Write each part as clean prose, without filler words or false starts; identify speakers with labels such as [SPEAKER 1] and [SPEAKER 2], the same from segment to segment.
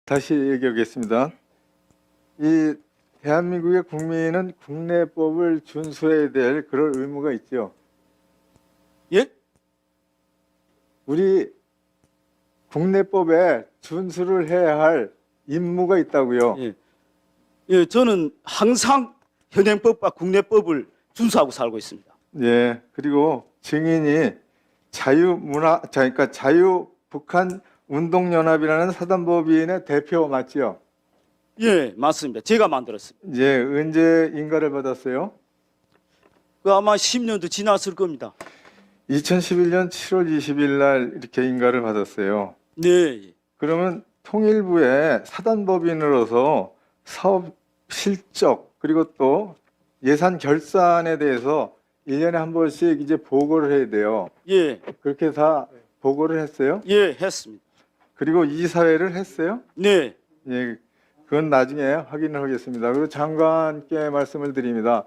[SPEAKER 1] 다시 얘기하겠습니다. 이 대한민국의 국민은 국내법을 준수해야 될 그런 의무가 있죠.
[SPEAKER 2] 예?
[SPEAKER 1] 우리 국내법에 준수를 해야 할 임무가 있다고요.
[SPEAKER 2] 예. 예, 저는 항상 현행법과 국내법을 준수하고 살고 있습니다.
[SPEAKER 1] 예. 그리고 증인이 그러니까 자유북한운동연합이라는 사단법인의 대표 맞지요?
[SPEAKER 2] 예, 맞습니다. 제가 만들었습니다.
[SPEAKER 1] 예. 언제 인가를 받았어요?
[SPEAKER 2] 그 아마 10년도 지났을 겁니다.
[SPEAKER 1] 2011년 7월 20일 날 이렇게 인가를 받았어요.
[SPEAKER 2] 네.
[SPEAKER 1] 그러면 통일부의 사단법인으로서 사업 실적 그리고 또 예산 결산에 대해서 1년에 한 번씩 이제 보고를 해야 돼요.
[SPEAKER 2] 예.
[SPEAKER 1] 그렇게 다 보고를 했어요?
[SPEAKER 2] 예, 했습니다.
[SPEAKER 1] 그리고 이사회를 했어요?
[SPEAKER 2] 네.
[SPEAKER 1] 예, 그건 나중에 확인을 하겠습니다. 그리고 장관께 말씀을 드립니다.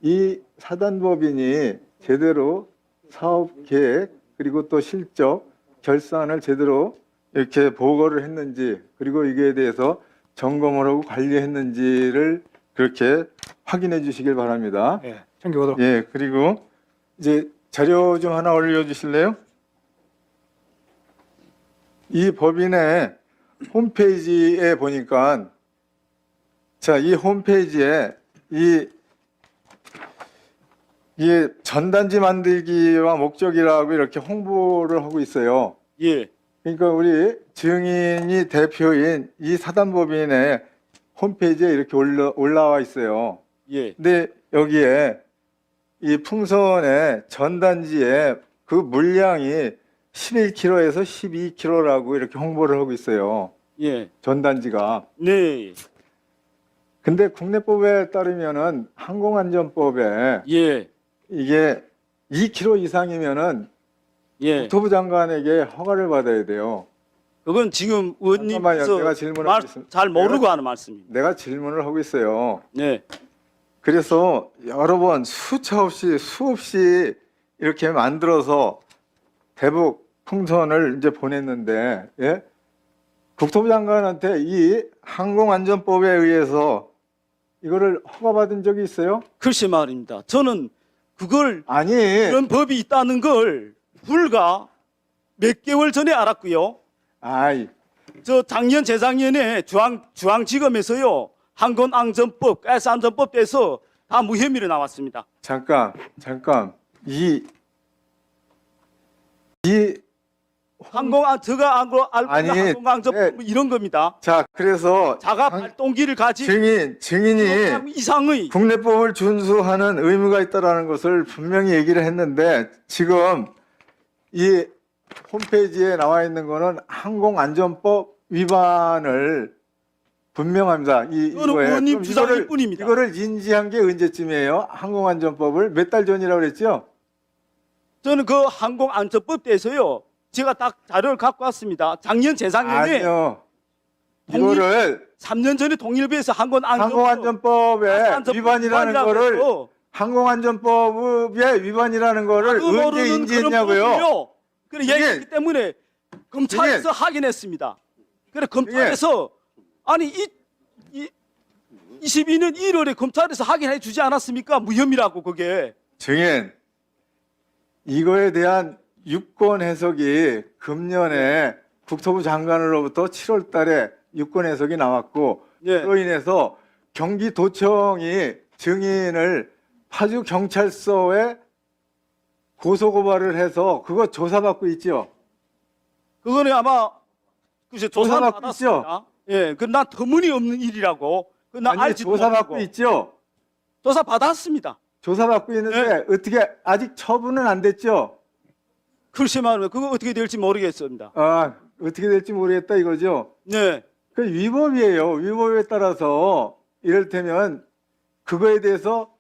[SPEAKER 1] 이 사단법인이 제대로 사업 계획 그리고 또 실적 결산을 제대로 이렇게 보고를 했는지 그리고 이거에 대해서 점검을 하고 관리했는지를 그렇게 확인해 주시길 바랍니다.
[SPEAKER 3] 네, 챙겨보도록.
[SPEAKER 1] 예, 그리고 이제 자료 좀 하나 올려주실래요? 이 법인의 홈페이지에 보니까 자, 이 홈페이지에 이게 전단지 만들기와 목적이라고 이렇게 홍보를 하고 있어요.
[SPEAKER 2] 예.
[SPEAKER 1] 그러니까 우리 증인이 대표인 이 사단법인의 홈페이지에 이렇게 올라와 있어요.
[SPEAKER 2] 예.
[SPEAKER 1] 근데 여기에 이 풍선의 전단지에 그 물량이 11kg에서 12kg라고 이렇게 홍보를 하고 있어요.
[SPEAKER 2] 예.
[SPEAKER 1] 전단지가.
[SPEAKER 2] 네.
[SPEAKER 1] 근데 국내법에 따르면은 항공안전법에
[SPEAKER 2] 예.
[SPEAKER 1] 이게 2kg 이상이면은
[SPEAKER 2] 예.
[SPEAKER 1] 국토부 장관에게 허가를 받아야 돼요.
[SPEAKER 2] 그건 지금
[SPEAKER 1] 잠깐만요. 내가
[SPEAKER 2] 의원님께서
[SPEAKER 1] 질문을 하겠습니다.
[SPEAKER 2] 잘 모르고 하는 말씀입니다.
[SPEAKER 1] 내가 질문을 하고 있어요.
[SPEAKER 2] 네.
[SPEAKER 1] 그래서 여러 번 수없이 이렇게 만들어서 대북 풍선을 이제 보냈는데, 예? 국토부 장관한테 이 항공안전법에 의해서 이거를 허가받은 적이 있어요?
[SPEAKER 2] 글쎄 말입니다. 저는 그걸
[SPEAKER 1] 아니,
[SPEAKER 2] 그런 법이 있다는 걸 불과 몇 개월 전에 알았고요.
[SPEAKER 1] 아이,
[SPEAKER 2] 저 작년 재작년에 중앙지검에서요 항공안전법, 가스안전법 돼서 다 무혐의로 나왔습니다.
[SPEAKER 1] 잠깐, 이
[SPEAKER 2] 제가 알고
[SPEAKER 1] 아니,
[SPEAKER 2] 있는 항공안전법
[SPEAKER 1] 네.
[SPEAKER 2] 뭐 이런 겁니다.
[SPEAKER 1] 자, 그래서
[SPEAKER 2] 자가 발동기를 가진
[SPEAKER 1] 증인이
[SPEAKER 2] 킬로그램 이상의
[SPEAKER 1] 국내법을 준수하는 의무가 있다라는 것을 분명히 얘기를 했는데 지금 이 홈페이지에 나와 있는 거는 항공안전법 위반을 분명합니다.
[SPEAKER 2] 이거는
[SPEAKER 1] 이거에.
[SPEAKER 2] 의원님
[SPEAKER 1] 그럼
[SPEAKER 2] 주장일 뿐입니다.
[SPEAKER 1] 이거를 인지한 게 언제쯤이에요? 항공안전법을 몇 달 전이라고 그랬죠?
[SPEAKER 2] 저는 그 항공안전법 대해서요 제가 딱 자료를 갖고 왔습니다. 작년 재작년에
[SPEAKER 1] 아니요. 이거를
[SPEAKER 2] 3년 전에 통일부에서
[SPEAKER 1] 항공안전법의 위반이라는 거를 항공안전법의 위반이라는 거를 언제 인지했냐고요?
[SPEAKER 2] 그래 얘기했기 때문에 검찰에서 확인했습니다. 그래 검찰에서 아니 22년 1월에 검찰에서 확인해 주지 않았습니까? 무혐의라고 그게.
[SPEAKER 1] 증인, 이거에 대한 유권 해석이 금년에 국토부 장관으로부터 7월 달에 유권 해석이 나왔고
[SPEAKER 2] 예.
[SPEAKER 1] 그로 인해서 경기도청이 증인을 파주 경찰서에 고소고발을 해서 그거 조사받고 있죠.
[SPEAKER 2] 그거는 아마 글쎄 조사는
[SPEAKER 1] 조사받고
[SPEAKER 2] 받았습니다. 예, 그난 터무니없는 일이라고. 난
[SPEAKER 1] 아니
[SPEAKER 2] 알지도
[SPEAKER 1] 조사받고
[SPEAKER 2] 못하고.
[SPEAKER 1] 있죠.
[SPEAKER 2] 조사 받았습니다.
[SPEAKER 1] 조사받고 있는데 어떻게 아직 처분은 안 됐죠.
[SPEAKER 2] 글쎄 말이면 그거 어떻게 될지 모르겠습니다.
[SPEAKER 1] 아, 어떻게 될지 모르겠다 이거죠.
[SPEAKER 2] 네.
[SPEAKER 1] 그 위법이에요. 위법에 따라서 이를테면 그거에 대해서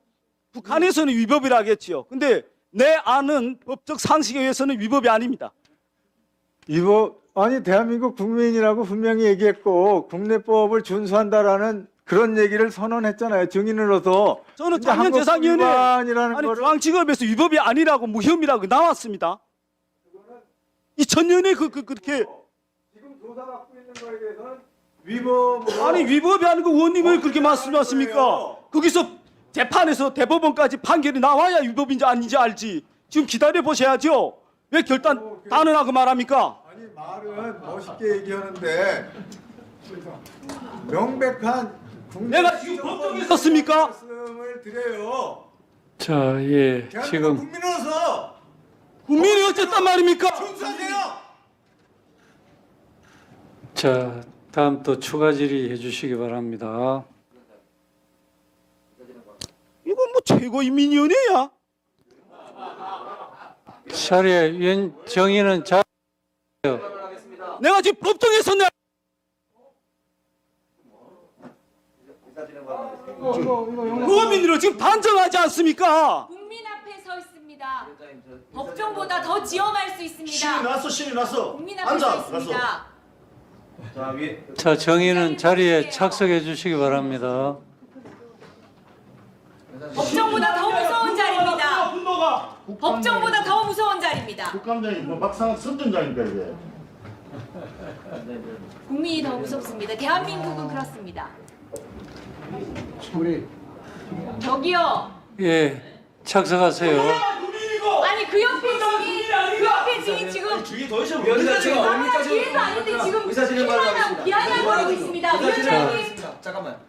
[SPEAKER 2] 북한에서는 위법이라 하겠지요. 근데 내 아는 법적 상식에 의해서는 위법이 아닙니다.
[SPEAKER 1] 위법 아니 대한민국 국민이라고 분명히 얘기했고 국내법을 준수한다라는 그런 얘기를 선언했잖아요. 증인으로서.
[SPEAKER 2] 저는
[SPEAKER 1] 근데
[SPEAKER 2] 작년 재작년에
[SPEAKER 1] 위반이라는
[SPEAKER 2] 아니
[SPEAKER 1] 거를
[SPEAKER 2] 중앙지검에서 위법이 아니라고 무혐의라고 나왔습니다. 2000년에 그렇게
[SPEAKER 1] 지금 조사받고 있는 거에 대해서는 위법으로
[SPEAKER 2] 아니 위법이 아니고 의원님 왜 그렇게 말씀하십니까? 거기서 재판에서 대법원까지 판결이 나와야 위법인지 아닌지 알지. 지금 기다려 보셔야죠. 왜 결단 단언하고 말합니까?
[SPEAKER 1] 아니 말은 멋있게 얘기하는데 명백한
[SPEAKER 2] 내가 지금 법정에 섰습니까?
[SPEAKER 1] 말씀을 드려요.
[SPEAKER 3] 자, 예,
[SPEAKER 1] 대한민국
[SPEAKER 3] 지금
[SPEAKER 1] 국민으로서
[SPEAKER 2] 국민이 어쨌단 말입니까?
[SPEAKER 1] 준수하세요.
[SPEAKER 3] 자, 다음 또 추가 질의 해주시기 바랍니다.
[SPEAKER 2] 이건 뭐 최고인민위원회야.
[SPEAKER 3] 자리에 위원 정의는 자.
[SPEAKER 2] 내가 지금 법정에 섰네. 의원민으로 지금 단정하지 않습니까?
[SPEAKER 4] 국민 앞에 서 있습니다. 법정보다 더 지엄할 수 있습니다.
[SPEAKER 5] 신이 났어.
[SPEAKER 4] 국민 앞에 서 있습니다.
[SPEAKER 3] 자, 정의는 자리에 착석해 주시기 바랍니다.
[SPEAKER 4] 법정보다 더 무서운 자리입니다.
[SPEAKER 2] 분노가.
[SPEAKER 4] 법정보다 더 무서운 자리입니다.
[SPEAKER 5] 국감장이 뭐 막상 선전장인가 이게.
[SPEAKER 4] 국민이 더 무섭습니다. 대한민국은 그렇습니다. 저기요.
[SPEAKER 3] 예, 착석하세요.
[SPEAKER 4] 아니 그 옆에 증인 지금
[SPEAKER 5] 주의 더 있어.
[SPEAKER 4] 아무나 기회도 아닌데 지금 실망하고 비아냥거리고 있습니다. 위원장님.
[SPEAKER 5] 잠깐만.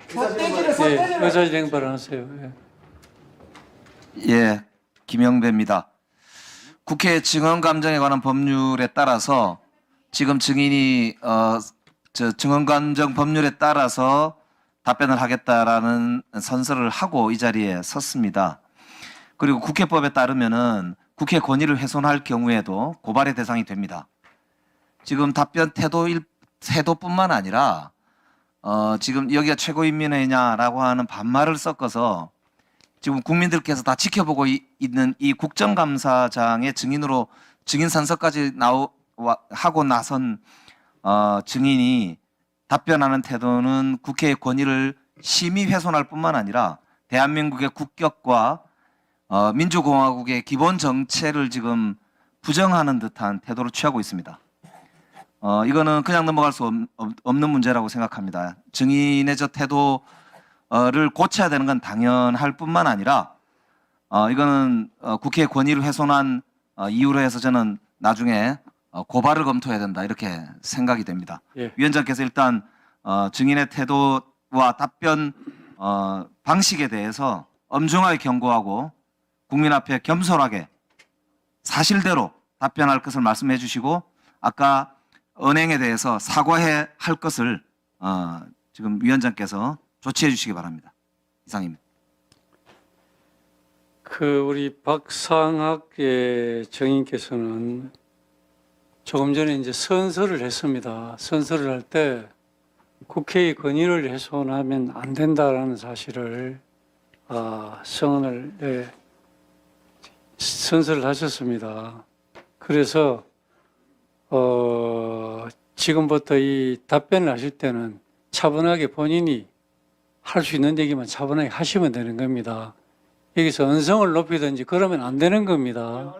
[SPEAKER 3] 예, 의사진행 발언하세요. 예.
[SPEAKER 6] 예, 김영배입니다. 국회 증언감정에 관한 법률에 따라서 지금 증인이 증언감정 법률에 따라서 답변을 하겠다라는 선서를 하고 이 자리에 섰습니다. 그리고 국회법에 따르면은 국회 권위를 훼손할 경우에도 고발의 대상이 됩니다. 지금 답변 태도뿐만 아니라 지금 여기가 최고인민회냐라고 하는 반말을 섞어서 지금 국민들께서 다 지켜보고 있는 이 국정감사장의 증인으로 증인 선서까지 하고 나선 증인이 답변하는 태도는 국회의 권위를 심히 훼손할 뿐만 아니라 대한민국의 국격과 민주공화국의 기본 정체를 지금 부정하는 듯한 태도를 취하고 있습니다. 이거는 그냥 넘어갈 수 없는 문제라고 생각합니다. 증인의 저 태도를 고쳐야 되는 건 당연할 뿐만 아니라 이거는 국회의 권위를 훼손한 이유로 해서 저는 나중에 고발을 검토해야 된다 이렇게 생각이 됩니다.
[SPEAKER 3] 예.
[SPEAKER 6] 위원장께서 일단 증인의 태도와 답변 방식에 대해서 엄중하게 경고하고 국민 앞에 겸손하게 사실대로 답변할 것을 말씀해 주시고 아까 언행에 대해서 사과해야 할 것을 지금 위원장께서 조치해 주시기 바랍니다. 이상입니다.
[SPEAKER 3] 우리 박상학 정인께서는 조금 전에 이제 선서를 했습니다. 선서를 할 때 국회의 권위를 훼손하면 안 된다라는 사실을 선언을 선서를 하셨습니다. 그래서 지금부터 이 답변을 하실 때는 차분하게 본인이 할 수 있는 얘기만 차분하게 하시면 되는 겁니다. 여기서 언성을 높이든지 그러면 안 되는 겁니다.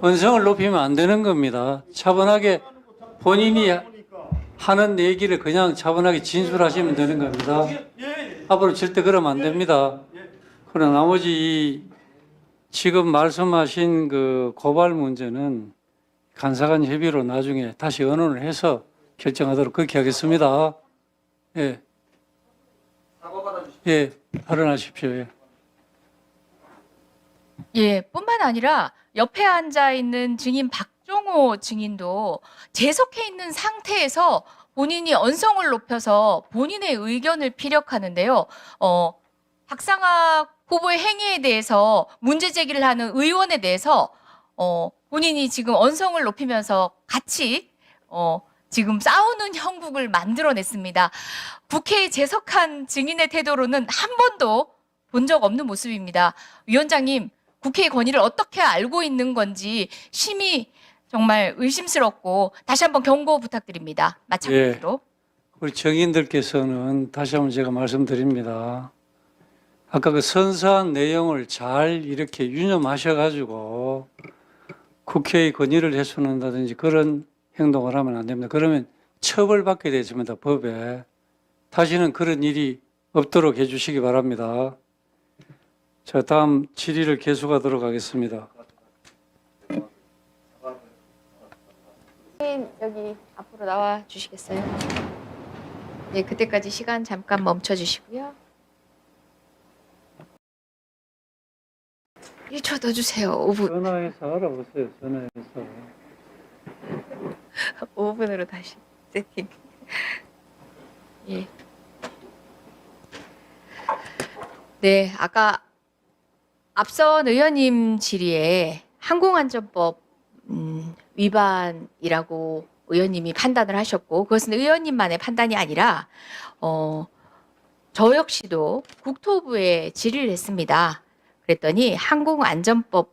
[SPEAKER 3] 언성을 높이면 안 되는 겁니다. 차분하게 본인이 하는 얘기를 그냥 차분하게 진술하시면 되는 겁니다. 앞으로 절대 그러면 안 됩니다. 그러나 나머지 지금 말씀하신 그 고발 문제는 간사간 협의로 나중에 다시 의논을 해서 결정하도록 그렇게 하겠습니다. 예. 예, 발언하십시오. 예.
[SPEAKER 4] 예, 뿐만 아니라 옆에 앉아 있는 증인 박종호 증인도 재석해 있는 상태에서 본인이 언성을 높여서 본인의 의견을 피력하는데요. 박상학 후보의 행위에 대해서 문제 제기를 하는 의원에 대해서 본인이 지금 언성을 높이면서 같이 지금 싸우는 형국을 만들어냈습니다. 국회에 재석한 증인의 태도로는 한 번도 본 적 없는 모습입니다. 위원장님, 국회의 권위를 어떻게 알고 있는 건지 심히 정말 의심스럽고 다시 한번 경고 부탁드립니다. 마찬가지로.
[SPEAKER 3] 우리 정인들께서는 다시 한번 제가 말씀드립니다. 아까 그 선서한 내용을 잘 이렇게 유념하셔가지고 국회의 권위를 훼손한다든지 그런 행동을 하면 안 됩니다. 그러면 처벌받게 되십니다. 법에. 다시는 그런 일이 없도록 해주시기 바랍니다. 자, 다음 질의를 계속하도록 하겠습니다.
[SPEAKER 4] 여기 앞으로 나와 주시겠어요? 네, 그때까지 시간 잠깐 멈춰 주시고요. 1초 더 주세요. 5분.
[SPEAKER 3] 전화해서 알아보세요. 전화해서.
[SPEAKER 4] 5분으로 다시 세팅. 예. 네, 아까 앞선 의원님 질의에 항공안전법 위반이라고 의원님이 판단을 하셨고, 그것은 의원님만의 판단이 아니라 저 역시도 국토부에 질의를 했습니다. 그랬더니 항공안전법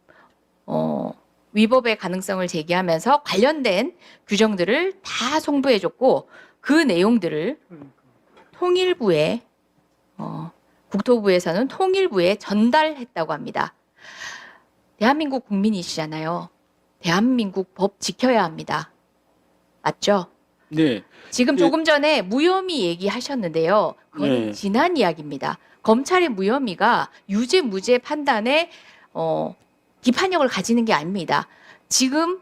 [SPEAKER 4] 위법의 가능성을 제기하면서 관련된 규정들을 다 송부해줬고, 그 내용들을 통일부에 국토부에서는 통일부에 전달했다고 합니다. 대한민국 국민이시잖아요. 대한민국 법 지켜야 합니다. 맞죠?
[SPEAKER 2] 네.
[SPEAKER 4] 지금
[SPEAKER 2] 예.
[SPEAKER 4] 조금 전에 무혐의 얘기하셨는데요. 그건
[SPEAKER 2] 네.
[SPEAKER 4] 지난 이야기입니다. 검찰의 무혐의가 유죄 무죄 판단에 비판력을 가지는 게 아닙니다. 지금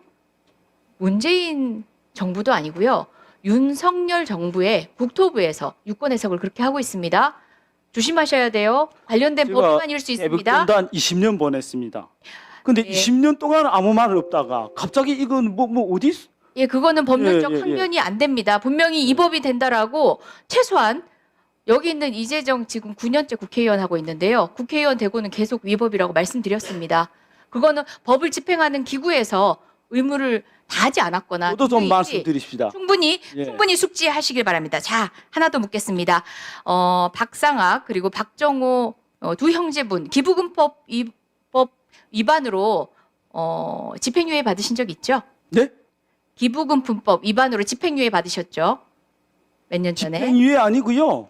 [SPEAKER 4] 문재인 정부도 아니고요. 윤석열 정부의 국토부에서 유권 해석을 그렇게 하고 있습니다. 조심하셔야 돼요. 관련된 법 위반일 수 있습니다.
[SPEAKER 2] 대북전단 20년 보냈습니다. 근데
[SPEAKER 4] 네.
[SPEAKER 2] 20년 동안 아무 말 없다가 갑자기 이건 뭐 어디 있-
[SPEAKER 4] 예, 그거는 법률적
[SPEAKER 2] 예, 예,
[SPEAKER 4] 항변이 안 됩니다. 분명히 이 법이 된다라고 최소한 여기 있는 이재정 지금 9년째 국회의원 하고 있는데요. 국회의원 되고는 계속 위법이라고 말씀드렸습니다. 그거는 법을 집행하는 기구에서 의무를 다하지 않았거나
[SPEAKER 2] 저도 좀
[SPEAKER 4] 누구인지
[SPEAKER 2] 말씀드립시다.
[SPEAKER 4] 충분히
[SPEAKER 2] 예.
[SPEAKER 4] 숙지하시길 바랍니다. 자, 하나 더 묻겠습니다. 박상학 그리고 박정호 두 형제분 기부금법 위반으로 집행유예 받으신 적 있죠?
[SPEAKER 2] 네?
[SPEAKER 4] 기부금품법 위반으로 집행유예 받으셨죠? 몇 년 전에.
[SPEAKER 2] 집행유예 아니고요.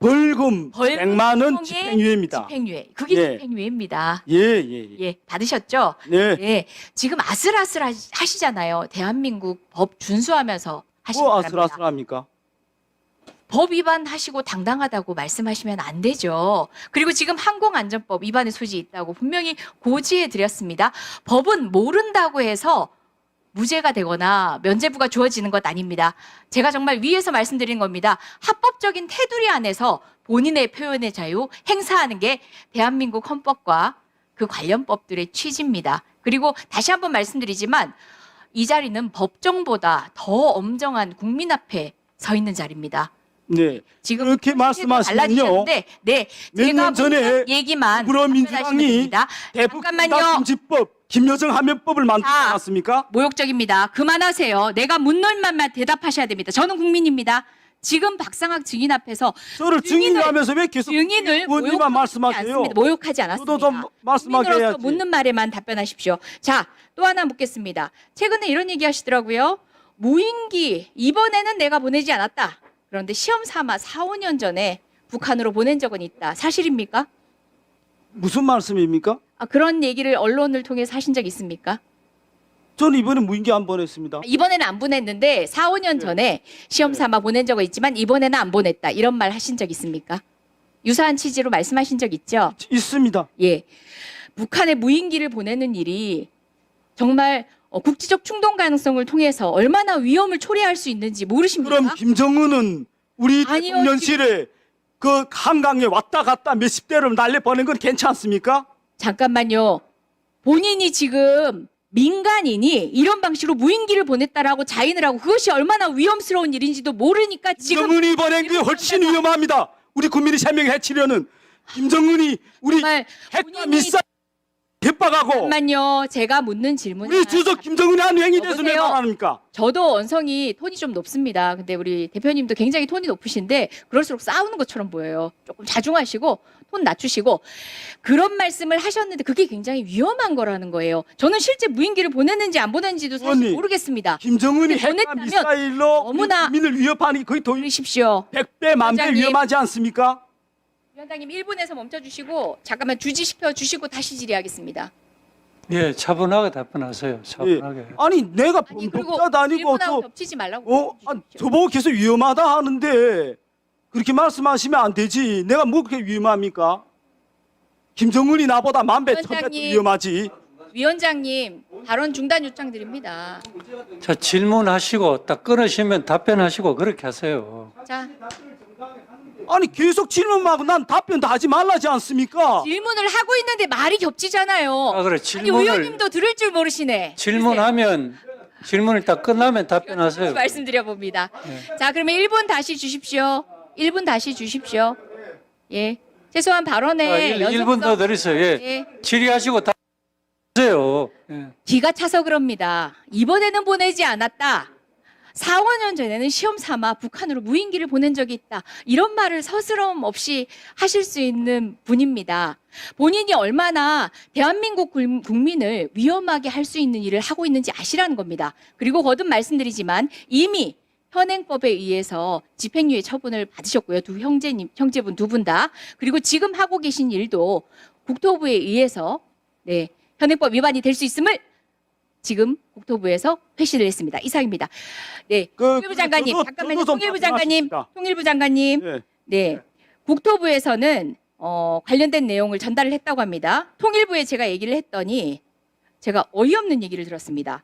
[SPEAKER 2] 벌금 100만 원
[SPEAKER 4] 통해
[SPEAKER 2] 집행유예입니다.
[SPEAKER 4] 집행유예. 그게
[SPEAKER 2] 예.
[SPEAKER 4] 집행유예입니다.
[SPEAKER 2] 예.
[SPEAKER 4] 예, 받으셨죠?
[SPEAKER 2] 네.
[SPEAKER 4] 예. 지금 아슬아슬 하시잖아요. 대한민국 법 준수하면서 하시기
[SPEAKER 2] 뭐
[SPEAKER 4] 바랍니다.
[SPEAKER 2] 아슬아슬합니까?
[SPEAKER 4] 법 위반하시고 당당하다고 말씀하시면 안 되죠. 그리고 지금 항공안전법 위반의 소지 있다고 분명히 고지해 드렸습니다. 법은 모른다고 해서 무죄가 되거나 면죄부가 주어지는 것 아닙니다. 제가 정말 위에서 말씀드린 겁니다. 합법적인 테두리 안에서 본인의 표현의 자유 행사하는 게 대한민국 헌법과 그 관련 법들의 취지입니다. 그리고 다시 한번 말씀드리지만 이 자리는 법정보다 더 엄정한 국민 앞에 서 있는 자리입니다.
[SPEAKER 2] 네.
[SPEAKER 4] 지금
[SPEAKER 2] 그렇게 말씀하시면요.
[SPEAKER 4] 달라지셨는데, 네,
[SPEAKER 2] 몇
[SPEAKER 4] 제가
[SPEAKER 2] 년 전에
[SPEAKER 4] 묻는 얘기만
[SPEAKER 2] 더불어민주당이
[SPEAKER 4] 답변하시면 됩니다. 잠깐만요.
[SPEAKER 2] 대북금지법 김여정 하면법을 만들지
[SPEAKER 4] 자.
[SPEAKER 2] 않았습니까?
[SPEAKER 4] 모욕적입니다. 그만하세요. 내가 묻는 말만 대답하셔야 됩니다. 저는 국민입니다. 지금 박상학 증인 앞에서
[SPEAKER 2] 저를
[SPEAKER 4] 증인을-
[SPEAKER 2] 증인하면서 왜 계속
[SPEAKER 4] 증인을
[SPEAKER 2] 의원님만
[SPEAKER 4] 모욕하지
[SPEAKER 2] 말씀하세요?
[SPEAKER 4] 않습니다. 모욕하지 않았습니다.
[SPEAKER 2] 저도 좀 말씀하게
[SPEAKER 4] 국민으로서
[SPEAKER 2] 해야지.
[SPEAKER 4] 묻는 말에만 답변하십시오. 자, 또 하나 묻겠습니다. 최근에 이런 얘기 하시더라고요. 무인기 이번에는 내가 보내지 않았다. 그런데 시험 삼아 4, 5년 전에 북한으로 보낸 적은 있다. 사실입니까?
[SPEAKER 2] 무슨 말씀입니까?
[SPEAKER 4] 그런 얘기를 언론을 통해서 하신 적 있습니까?
[SPEAKER 2] 저는 이번에 무인기 안 보냈습니다.
[SPEAKER 4] 이번에는 안 보냈는데 4, 5년 전에 시험 삼아 보낸 적은 있지만 이번에는 안 보냈다. 이런 말 하신 적 있습니까? 유사한 취지로 말씀하신 적 있죠?
[SPEAKER 2] 있습니다.
[SPEAKER 4] 예. 북한에 무인기를 보내는 일이 정말 국지적 충동 가능성을 통해서 얼마나 위험을 초래할 수 있는지 모르십니까?
[SPEAKER 2] 그럼 김정은은 우리
[SPEAKER 4] 아니요,
[SPEAKER 2] 대통령실에 그 한강에 왔다 갔다 몇십 대를 날려 보낸 건 괜찮습니까?
[SPEAKER 4] 잠깐만요. 본인이 지금 민간인이 이런 방식으로 무인기를 보냈다라고 자인을 하고 그것이 얼마나 위험스러운 일인지도 모르니까 지금
[SPEAKER 2] 김정은이 보낸 게 훨씬 위험합니다. 우리 국민이 생명 해치려는 김정은이 우리
[SPEAKER 4] 정말
[SPEAKER 2] 핵과
[SPEAKER 4] 본인이-
[SPEAKER 2] 미사일 협박하고
[SPEAKER 4] 잠깐만요. 제가 묻는 질문
[SPEAKER 2] 우리 주석 김정은이 한 행위 대해서 왜
[SPEAKER 4] 여보세요?
[SPEAKER 2] 말합니까?
[SPEAKER 4] 저도 언성이 톤이 좀 높습니다. 근데 우리 대표님도 굉장히 톤이 높으신데 그럴수록 싸우는 것처럼 보여요. 조금 자중하시고 톤 낮추시고 그런 말씀을 하셨는데 그게 굉장히 위험한 거라는 거예요. 저는 실제 무인기를 보냈는지 안 보냈는지도 사실
[SPEAKER 2] 의원님,
[SPEAKER 4] 모르겠습니다.
[SPEAKER 2] 김정은이 핵과
[SPEAKER 4] 보냈다면
[SPEAKER 2] 미사일로
[SPEAKER 4] 너무나-
[SPEAKER 2] 우리 국민을 위협하는 게 거의 더
[SPEAKER 4] 들으십시오.
[SPEAKER 2] 100배 만배
[SPEAKER 4] 위원장님.
[SPEAKER 2] 위험하지 않습니까?
[SPEAKER 4] 위원장님 1분에서 멈춰주시고 잠깐만 주지시켜 주시고 다시 질의하겠습니다.
[SPEAKER 3] 예, 차분하게 답변하세요. 차분하게.
[SPEAKER 2] 예. 아니 내가
[SPEAKER 4] 아니 그리고
[SPEAKER 2] 범법자도 아니고
[SPEAKER 4] 질문하고 겹치지 말라고.
[SPEAKER 2] 저보고 계속 위험하다 하는데 그렇게 말씀하시면 안 되지. 내가 뭐 그렇게 위험합니까? 김정은이 나보다 만배 천배
[SPEAKER 4] 위원장님.
[SPEAKER 2] 위험하지.
[SPEAKER 4] 위원장님 발언 중단 요청드립니다.
[SPEAKER 3] 자, 질문하시고 딱 끊으시면 답변하시고 그렇게 하세요.
[SPEAKER 4] 자
[SPEAKER 2] 아니 계속 질문하고 난 답변도 하지 말라지 않습니까?
[SPEAKER 4] 질문을 하고 있는데 말이 겹치잖아요.
[SPEAKER 3] 아, 그래.
[SPEAKER 4] 아니 의원님도 들을 줄 모르시네.
[SPEAKER 3] 질문하면 질문을 딱 끝나면 답변하세요.
[SPEAKER 4] 말씀드려 봅니다. 자, 그러면 1분 다시 주십시오. 1분 다시 주십시오. 예. 최소한 발언에
[SPEAKER 3] 1분 더 드리세요. 예.
[SPEAKER 4] 예.
[SPEAKER 3] 질의하시고 답하세요. 예.
[SPEAKER 4] 기가 차서 그럽니다. 이번에는 보내지 않았다. 4, 5년 전에는 시험 삼아 북한으로 무인기를 보낸 적이 있다. 이런 말을 서스럼 없이 하실 수 있는 분입니다. 본인이 얼마나 대한민국 국민을 위험하게 할 수 있는 일을 하고 있는지 아시라는 겁니다. 그리고 거듭 말씀드리지만 이미 현행법에 의해서 집행유예 처분을 받으셨고요. 두 형제분 두 분 다. 그리고 지금 하고 계신 일도 국토부에 의해서 현행법 위반이 될 수 있음을 지금 국토부에서 회시를 했습니다. 이상입니다. 네, 통일부 장관님, 잠깐만요.
[SPEAKER 2] 저도 좀
[SPEAKER 4] 통일부 장관님,
[SPEAKER 2] 답변하십시다.
[SPEAKER 4] 통일부 장관님,
[SPEAKER 2] 예.
[SPEAKER 4] 네, 국토부에서는 관련된 내용을 전달을 했다고 합니다. 통일부에 제가 얘기를 했더니 제가 어이없는 얘기를 들었습니다.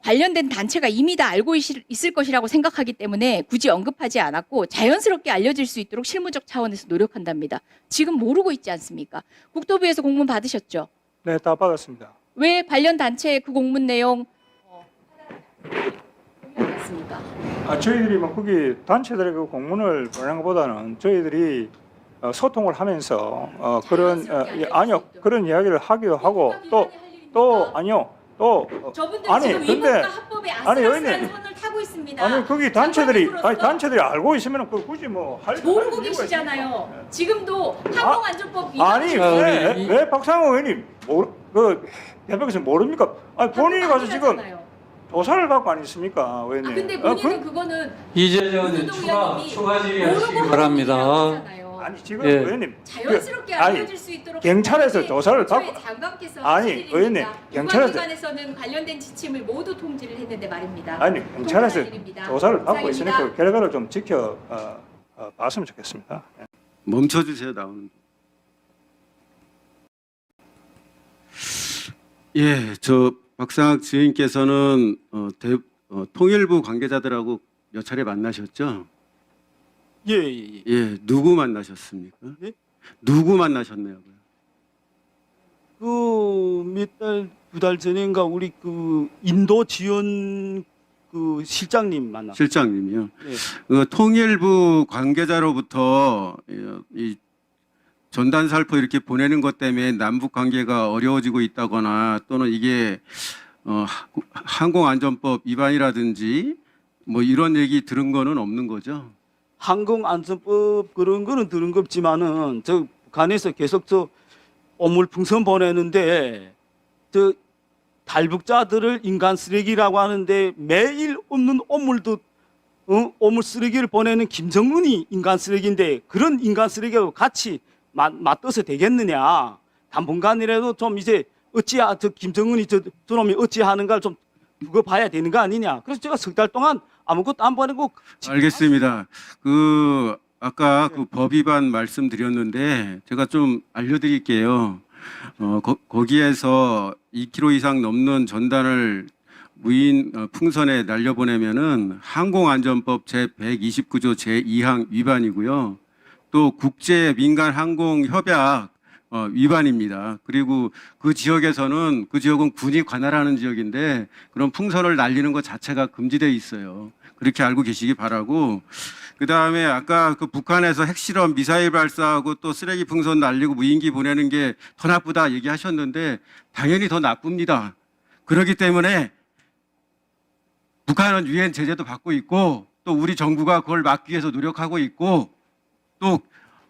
[SPEAKER 4] 관련된 단체가 이미 다 알고 있을 것이라고 생각하기 때문에 굳이 언급하지 않았고 자연스럽게 알려질 수 있도록 실무적 차원에서 노력한답니다. 지금 모르고 있지 않습니까? 국토부에서 공문 받으셨죠?
[SPEAKER 7] 네, 다 받았습니다.
[SPEAKER 4] 왜 관련 단체 그 공문 내용 받았습니까?
[SPEAKER 7] 저희들이 뭐 거기 단체들에게 공문을 보내는 것보다는 저희들이 소통을 하면서 아니요 그런 이야기를 하기도 하고 또 아니요 또
[SPEAKER 4] 저분들
[SPEAKER 7] 아니,
[SPEAKER 4] 지금
[SPEAKER 7] 근데-
[SPEAKER 4] 위법과 합법에
[SPEAKER 7] 아니,
[SPEAKER 4] 아슬아슬한
[SPEAKER 7] 의원님.
[SPEAKER 4] 선을 타고 있습니다.
[SPEAKER 7] 아니 거기 단체들이
[SPEAKER 4] 장관님으로서
[SPEAKER 7] 단체들이 알고 있으면 그 굳이 할
[SPEAKER 4] 모르고
[SPEAKER 7] 이유가
[SPEAKER 4] 계시잖아요.
[SPEAKER 7] 있습니까?
[SPEAKER 4] 지금도 항공안전법 위반.
[SPEAKER 7] 아니
[SPEAKER 3] 자,
[SPEAKER 7] 왜 박상호 의원님 그 대표께서 모릅니까? 아니 본인이 가서 지금
[SPEAKER 4] 아니라잖아요.
[SPEAKER 7] 조사를 받고 안 있습니까, 의원님?
[SPEAKER 4] 근데 본인은 그거는
[SPEAKER 3] 이재정 의원님
[SPEAKER 4] 이재정 의원님이
[SPEAKER 3] 추가 질의하시기
[SPEAKER 4] 모르고
[SPEAKER 3] 바랍니다.
[SPEAKER 4] 하잖아요.
[SPEAKER 7] 아니 지금
[SPEAKER 3] 예.
[SPEAKER 7] 의원님
[SPEAKER 4] 자연스럽게
[SPEAKER 7] 아니,
[SPEAKER 4] 알려질 수 있도록
[SPEAKER 7] 경찰에서
[SPEAKER 4] 하는데
[SPEAKER 7] 조사를
[SPEAKER 4] 저희
[SPEAKER 7] 받고-
[SPEAKER 4] 장관께서
[SPEAKER 7] 아니,
[SPEAKER 4] 하실 일입니다.
[SPEAKER 7] 의원님, 경찰에서-
[SPEAKER 4] 기관에서는 관련된 지침을 모두 통지를 했는데 말입니다.
[SPEAKER 7] 아니 경찰에서
[SPEAKER 4] 통과할 일입니다.
[SPEAKER 7] 조사를 받고
[SPEAKER 4] 이상입니다.
[SPEAKER 7] 있으니까 그 결과를 좀 지켜 봤으면 좋겠습니다.
[SPEAKER 8] 멈춰주세요. 나오는. 예, 저 박상학 지휘님께서는 통일부 관계자들하고 몇 차례 만나셨죠?
[SPEAKER 2] 예.
[SPEAKER 8] 예, 누구 만나셨습니까?
[SPEAKER 2] 예?
[SPEAKER 8] 누구 만나셨나요?
[SPEAKER 2] 그 몇 달, 두 달 전인가 우리 그 인도 지원 그 실장님 만나.
[SPEAKER 8] 실장님이요.
[SPEAKER 2] 예.
[SPEAKER 8] 그 통일부 관계자로부터 이 전단 살포 이렇게 보내는 것 때문에 남북 관계가 어려워지고 있다거나 또는 이게 항공안전법 위반이라든지 뭐 이런 얘기 들은 거는 없는 거죠?
[SPEAKER 2] 항공안전법 그런 거는 들은 거 없지만은 저 북한에서 계속 저 오물 풍선 보내는데 저 탈북자들을 인간 쓰레기라고 하는데 매일 없는 오물도 오물 쓰레기를 보내는 김정은이 인간 쓰레기인데 그런 인간 쓰레기하고 같이 맞떠서 되겠느냐? 당분간이라도 좀 이제 저 김정은이 저놈이 어찌하는가를 좀 두고 봐야 되는 거 아니냐? 그래서 제가 석 달 동안 아무것도 안 보내고
[SPEAKER 8] 알겠습니다. 그 아까 그 법 위반 말씀드렸는데 제가 좀 알려드릴게요. 거기에서 2km 이상 넘는 전단을 무인 풍선에 날려보내면은 항공안전법 제 129조 제 2항 위반이고요. 또 국제 민간 항공 협약 위반입니다. 그리고 그 지역에서는 그 지역은 군이 관할하는 지역인데 그런 풍선을 날리는 것 자체가 금지되어 있어요. 그렇게 알고 계시기 바라고. 그다음에 아까 그 북한에서 핵실험 미사일 발사하고 또 쓰레기 풍선 날리고 무인기 보내는 게 더 나쁘다 얘기하셨는데 당연히 더 나쁩니다. 그렇기 때문에 북한은 유엔 제재도 받고 있고 또 우리 정부가 그걸 막기 위해서 노력하고 있고 또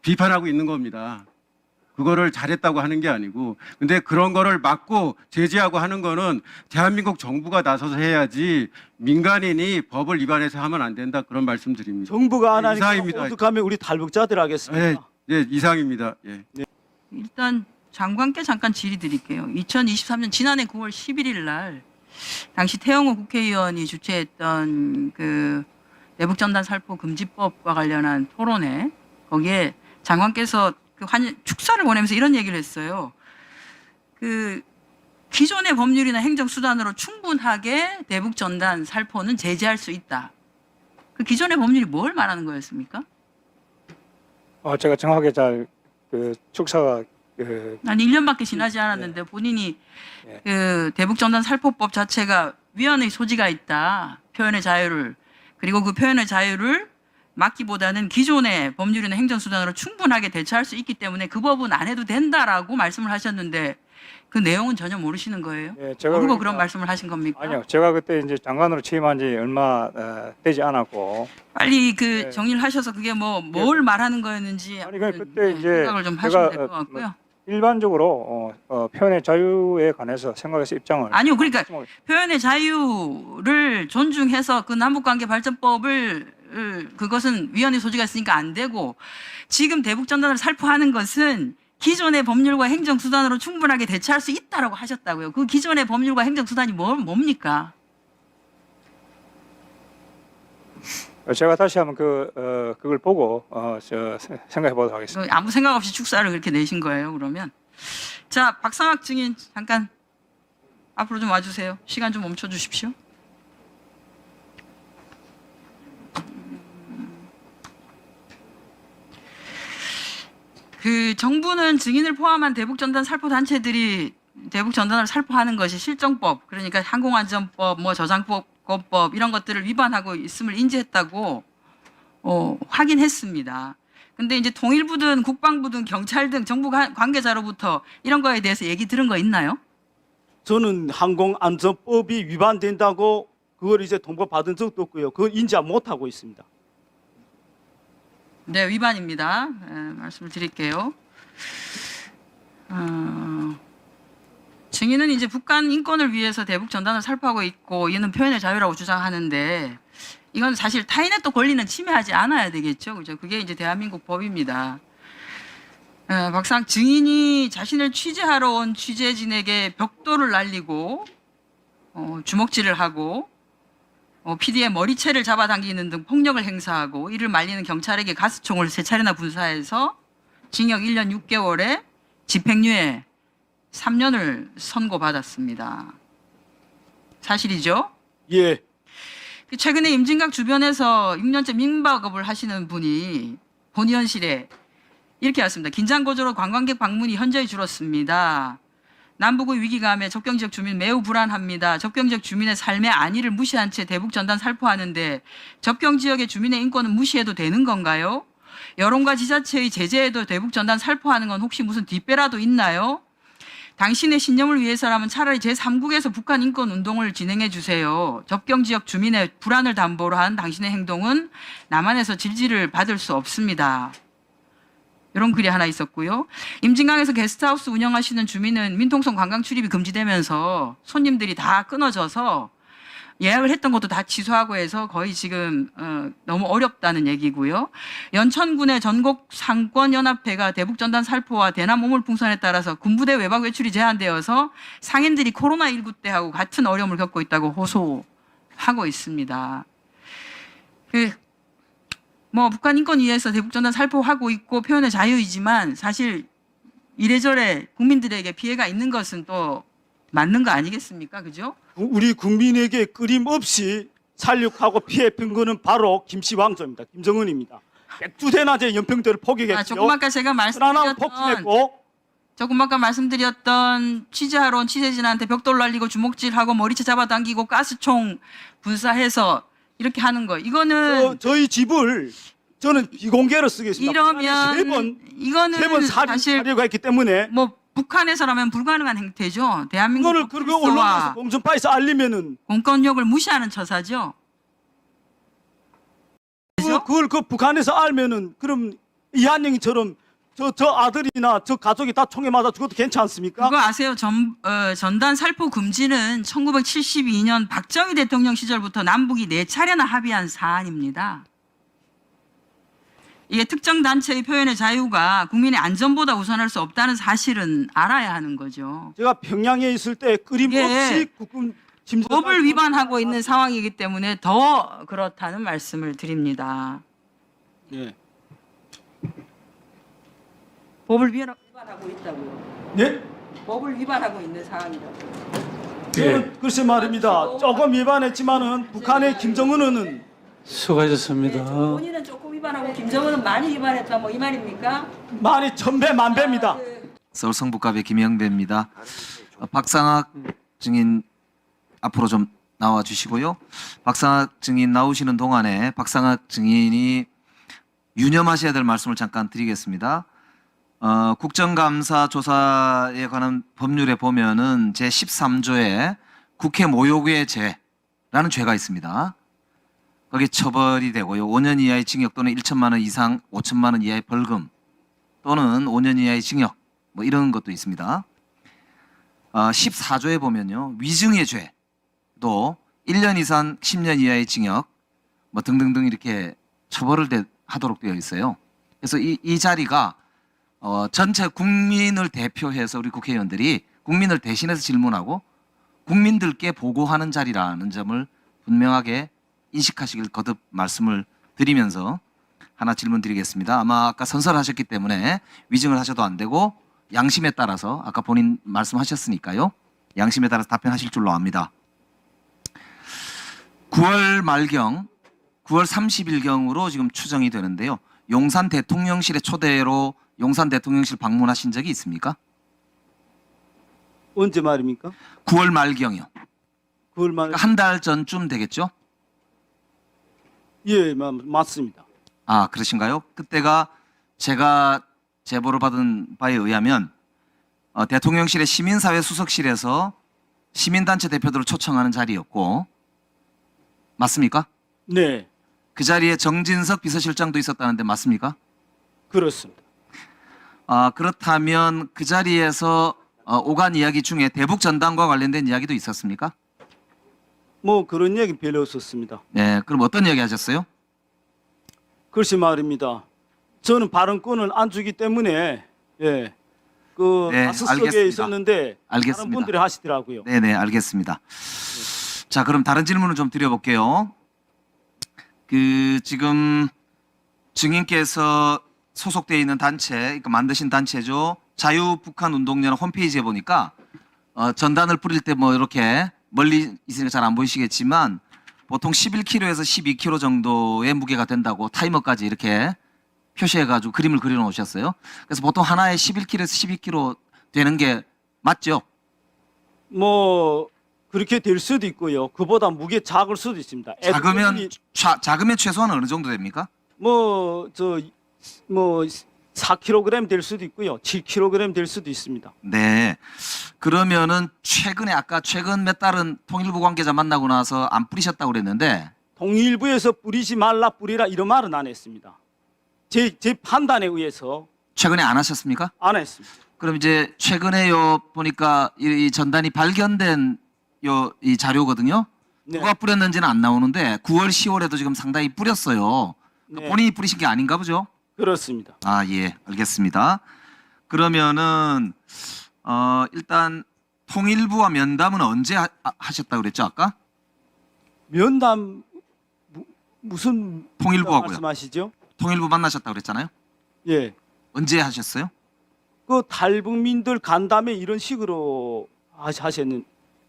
[SPEAKER 8] 비판하고 있는 겁니다. 그거를 잘했다고 하는 게 아니고 근데 그런 거를 막고 제재하고 하는 거는 대한민국 정부가 나서서 해야지 민간인이 법을 위반해서 하면 안 된다 그런 말씀 드립니다.
[SPEAKER 2] 정부가 안 하니까
[SPEAKER 8] 이상입니다.
[SPEAKER 2] 어떡하면 우리 탈북자들 하겠습니까?
[SPEAKER 8] 예, 이상입니다. 예.
[SPEAKER 9] 일단 장관께 잠깐 질의 드릴게요. 2023년 지난해 9월 11일 날 당시 태영호 국회의원이 주최했던 그 대북전단 살포 금지법과 관련한 토론회 거기에 장관께서 그 축사를 보내면서 이런 얘기를 했어요. 그 기존의 법률이나 행정수단으로 충분하게 대북전단 살포는 제재할 수 있다. 그 기존의 법률이 뭘 말하는 거였습니까?
[SPEAKER 7] 제가 정확하게 잘 축사가
[SPEAKER 9] 한 1년밖에 지나지 않았는데 본인이
[SPEAKER 7] 네.
[SPEAKER 9] 그 대북전단 살포법 자체가 위헌의 소지가 있다. 표현의 자유를 그리고 그 표현의 자유를 막기보다는 기존의 법률이나 행정수단으로 충분하게 대처할 수 있기 때문에 그 법은 안 해도 된다라고 말씀을 하셨는데 그 내용은 전혀 모르시는 거예요?
[SPEAKER 7] 예, 제가
[SPEAKER 9] 모르고
[SPEAKER 7] 그러니까-
[SPEAKER 9] 그런 말씀을 하신 겁니까?
[SPEAKER 7] 아니요. 제가 그때 이제 장관으로 취임한 지 얼마 되지 않았고
[SPEAKER 9] 빨리 그
[SPEAKER 7] 네.
[SPEAKER 9] 정리를 하셔서 그게 뭘 말하는 거였는지
[SPEAKER 7] 아니, 그때 이제
[SPEAKER 9] 생각을 좀
[SPEAKER 7] 제가,
[SPEAKER 9] 하시면 될 것 같고요.
[SPEAKER 7] 일반적으로 표현의 자유에 관해서 생각해서 입장을
[SPEAKER 9] 아니요, 그러니까 표현의 자유를 존중해서 그 남북관계 발전법을 그것은 위헌의 소지가 있으니까 안 되고 지금 대북전단을 살포하는 것은 기존의 법률과 행정수단으로 충분하게 대처할 수 있다라고 하셨다고요. 그 기존의 법률과 행정수단이 뭡니까?
[SPEAKER 7] 제가 다시 한번 그걸 보고 생각해 보도록 하겠습니다.
[SPEAKER 9] 아무 생각 없이 축사를 그렇게 내신 거예요, 그러면. 자, 박상학 증인 잠깐 앞으로 좀 와주세요. 시간 좀 멈춰 주십시오. 그 정부는 증인을 포함한 대북전단 살포 단체들이 대북전단을 살포하는 것이 실정법, 그러니까 항공안전법, 저장법 이런 것들을 위반하고 있음을 인지했다고 확인했습니다. 근데 이제 통일부든 국방부든 경찰 등 정부 관계자로부터 이런 거에 대해서 얘기 들은 거 있나요?
[SPEAKER 2] 저는 항공안전법이 위반된다고 그걸 이제 통보받은 적도 없고요. 그걸 인지 못하고 있습니다.
[SPEAKER 9] 네, 위반입니다. 말씀을 드릴게요. 증인은 이제 북한 인권을 위해서 대북 전단을 살포하고 있고 이는 표현의 자유라고 주장하는데 이건 사실 타인의 또 권리는 침해하지 않아야 되겠죠. 그죠? 그게 이제 대한민국 법입니다. 박상 증인이 자신을 취재하러 온 취재진에게 벽돌을 날리고 주먹질을 하고 PD의 머리채를 잡아당기는 등 폭력을 행사하고 이를 말리는 경찰에게 가스총을 3차례나 분사해서 징역 1년 6개월에 집행유예 3년을 선고받았습니다. 사실이죠?
[SPEAKER 2] 예.
[SPEAKER 9] 최근에 임진각 주변에서 6년째 민박업을 하시는 분이 본의원실에 이렇게 왔습니다. 긴장고조로 관광객 방문이 현저히 줄었습니다. 남북의 위기감에 접경지역 주민 매우 불안합니다. 접경지역 주민의 삶의 안위를 무시한 채 대북전단 살포하는데 접경지역의 주민의 인권은 무시해도 되는 건가요? 여론과 지자체의 제재에도 대북전단 살포하는 건 혹시 무슨 뒷배라도 있나요? 당신의 신념을 위해서라면 차라리 제3국에서 북한 인권 운동을 진행해 주세요. 접경지역 주민의 불안을 담보로 한 당신의 행동은 남한에서 질질을 받을 수 없습니다. 이런 글이 하나 있었고요. 임진강에서 게스트하우스 운영하시는 주민은 민통성 관광 출입이 금지되면서 손님들이 다 끊어져서 예약을 했던 것도 다 취소하고 해서 거의 지금 너무 어렵다는 얘기고요. 연천군의 전국 상권연합회가 대북전단 살포와 대남 오물풍선에 따라서 군부대 외박 외출이 제한되어서 상인들이 코로나19 때하고 같은 어려움을 겪고 있다고 호소하고 있습니다. 북한 인권 위해서 대북전단 살포하고 있고 표현의 자유이지만 사실 이래저래 국민들에게 피해가 있는 것은 또 맞는 거 아니겠습니까? 그죠?
[SPEAKER 2] 우리 국민에게 끊임없이 살육하고 피해 본 거는 바로 김씨왕조입니다. 김정은입니다. 백두대낮에 연평도를 포격했고요.
[SPEAKER 9] 조금 아까 제가 말씀드렸던 취재하러 온 취재진한테 벽돌 날리고 주먹질하고 머리채 잡아당기고 가스총 분사해서 이렇게 하는 거. 이거는
[SPEAKER 2] 저희 집을 저는 비공개로 쓰겠습니다.
[SPEAKER 9] 이러면 이거는
[SPEAKER 2] 세번
[SPEAKER 9] 사실
[SPEAKER 2] 살해가 했기 때문에
[SPEAKER 9] 북한에서라면 불가능한 행태죠. 대한민국
[SPEAKER 2] 그거를 그렇게 언론에서 공정파에서 알리면은
[SPEAKER 9] 공권력을 무시하는 처사죠.
[SPEAKER 2] 그걸 그 북한에서 알면은 그럼 이한영이처럼 저 아들이나 저 가족이 다 총에 맞아 죽어도 괜찮습니까?
[SPEAKER 9] 그거 아세요? 전단 살포 금지는 1972년 박정희 대통령 시절부터 남북이 4차례나 합의한 사안입니다. 이게 특정 단체의 표현의 자유가 국민의 안전보다 우선할 수 없다는 사실은 알아야 하는 거죠.
[SPEAKER 2] 제가 평양에 있을 때 끊임없이
[SPEAKER 9] 예.
[SPEAKER 2] 국군 짐승
[SPEAKER 9] 법을 위반하고 있는 상황이기 때문에 더 그렇다는 말씀을 드립니다.
[SPEAKER 2] 예.
[SPEAKER 9] 법을 위반하고 있다고요.
[SPEAKER 2] 네?
[SPEAKER 9] 법을 위반하고 있는 상황이라고.
[SPEAKER 2] 저는 글쎄 말입니다. 조금 위반했지만은 북한의 김정은은
[SPEAKER 3] 수고하셨습니다.
[SPEAKER 9] 본인은 조금 위반하고 김정은은 많이 위반했다 뭐 이 말입니까?
[SPEAKER 2] 많이 천배 만배입니다.
[SPEAKER 6] 서울 성북갑의 김영배입니다. 박상학 증인 앞으로 좀 나와 주시고요. 박상학 증인 나오시는 동안에 박상학 증인이 유념하셔야 될 말씀을 잠깐 드리겠습니다. 국정감사 조사에 관한 법률에 보면은 제 13조에 국회 모욕의 죄라는 죄가 있습니다. 거기에 처벌이 되고요. 5년 이하의 징역 또는 1천만 원 이상 5천만 원 이하의 벌금 또는 5년 이하의 징역 뭐 이런 것도 있습니다. 14조에 보면요. 위증의 죄도 1년 이상 10년 이하의 징역 뭐 등등등 이렇게 처벌을 하도록 되어 있어요. 그래서 이 자리가 전체 국민을 대표해서 우리 국회의원들이 국민을 대신해서 질문하고 국민들께 보고하는 자리라는 점을 분명하게 인식하시길 거듭 말씀을 드리면서 하나 질문 드리겠습니다. 아마 아까 선설하셨기 때문에 위증을 하셔도 안 되고 양심에 따라서 아까 본인 말씀하셨으니까요. 양심에 따라서 답변하실 줄로 압니다. 9월 말경, 9월 30일경으로 지금 추정이 되는데요. 용산 대통령실의 초대로 용산 대통령실 방문하신 적이 있습니까?
[SPEAKER 2] 언제 말입니까?
[SPEAKER 6] 9월 말경이요.
[SPEAKER 2] 그걸 말
[SPEAKER 6] 그러니까 한 달 전쯤 되겠죠?
[SPEAKER 2] 예, 맞습니다.
[SPEAKER 6] 아, 그러신가요? 그때가 제가 제보를 받은 바에 의하면 대통령실의 시민사회 수석실에서 시민단체 대표들을 초청하는 자리였고 맞습니까?
[SPEAKER 2] 네,
[SPEAKER 6] 그 자리에 정진석 비서실장도 있었다는데 맞습니까?
[SPEAKER 2] 그렇습니다.
[SPEAKER 6] 그렇다면 그 자리에서 오간 이야기 중에 대북 전당과 관련된 이야기도 있었습니까?
[SPEAKER 2] 뭐 그런 얘기 별로 없었습니다.
[SPEAKER 6] 네, 그럼 어떤 이야기 하셨어요?
[SPEAKER 2] 글쎄 말입니다. 저는 발언권을 안 주기 때문에 예, 그
[SPEAKER 6] 네,
[SPEAKER 2] 다섯 석에
[SPEAKER 6] 알겠습니다.
[SPEAKER 2] 있었는데 다른
[SPEAKER 6] 알겠습니다.
[SPEAKER 2] 분들이 하시더라고요.
[SPEAKER 6] 네네, 알겠습니다. 자, 그럼 다른 질문을 좀 드려볼게요. 지금 증인께서 소속되어 있는 단체, 그러니까 만드신 단체죠. 자유북한운동연합 홈페이지에 보니까 전단을 뿌릴 때 뭐 이렇게 멀리 있으니까 잘 안 보이시겠지만 보통 11kg에서 12kg 정도의 무게가 된다고 타이머까지 이렇게 표시해가지고 그림을 그려 놓으셨어요. 그래서 보통 하나에 11kg에서 12kg 되는 게 맞죠?
[SPEAKER 2] 뭐 그렇게 될 수도 있고요. 그보다 무게 작을 수도 있습니다.
[SPEAKER 6] 작으면 최소한 어느 정도 됩니까?
[SPEAKER 2] 뭐 4kg 될 수도 있고요. 7kg 될 수도 있습니다.
[SPEAKER 6] 네. 그러면은 최근 몇 달은 통일부 관계자 만나고 나서 안 뿌리셨다고 그랬는데
[SPEAKER 2] 통일부에서 뿌리지 말라 뿌리라 이런 말은 안 했습니다. 제 판단에 의해서
[SPEAKER 6] 최근에 안 하셨습니까?
[SPEAKER 2] 안 했습니다.
[SPEAKER 6] 그럼 이제 최근에 보니까 이 전단이 발견된 이 자료거든요.
[SPEAKER 2] 네.
[SPEAKER 6] 누가 뿌렸는지는 안 나오는데 9월, 10월에도 지금 상당히 뿌렸어요.
[SPEAKER 2] 네.
[SPEAKER 6] 본인이 뿌리신 게 아닌가 보죠?
[SPEAKER 2] 그렇습니다.
[SPEAKER 6] 아, 예, 알겠습니다. 그러면은 일단 통일부와 면담은 언제 하셨다고 그랬죠, 아까?
[SPEAKER 2] 면담 무슨
[SPEAKER 6] 통일부하고요.
[SPEAKER 2] 말씀하시죠?
[SPEAKER 6] 통일부 만나셨다고 그랬잖아요.
[SPEAKER 2] 예.
[SPEAKER 6] 언제 하셨어요?
[SPEAKER 2] 그 탈북민들 간담회 이런 식으로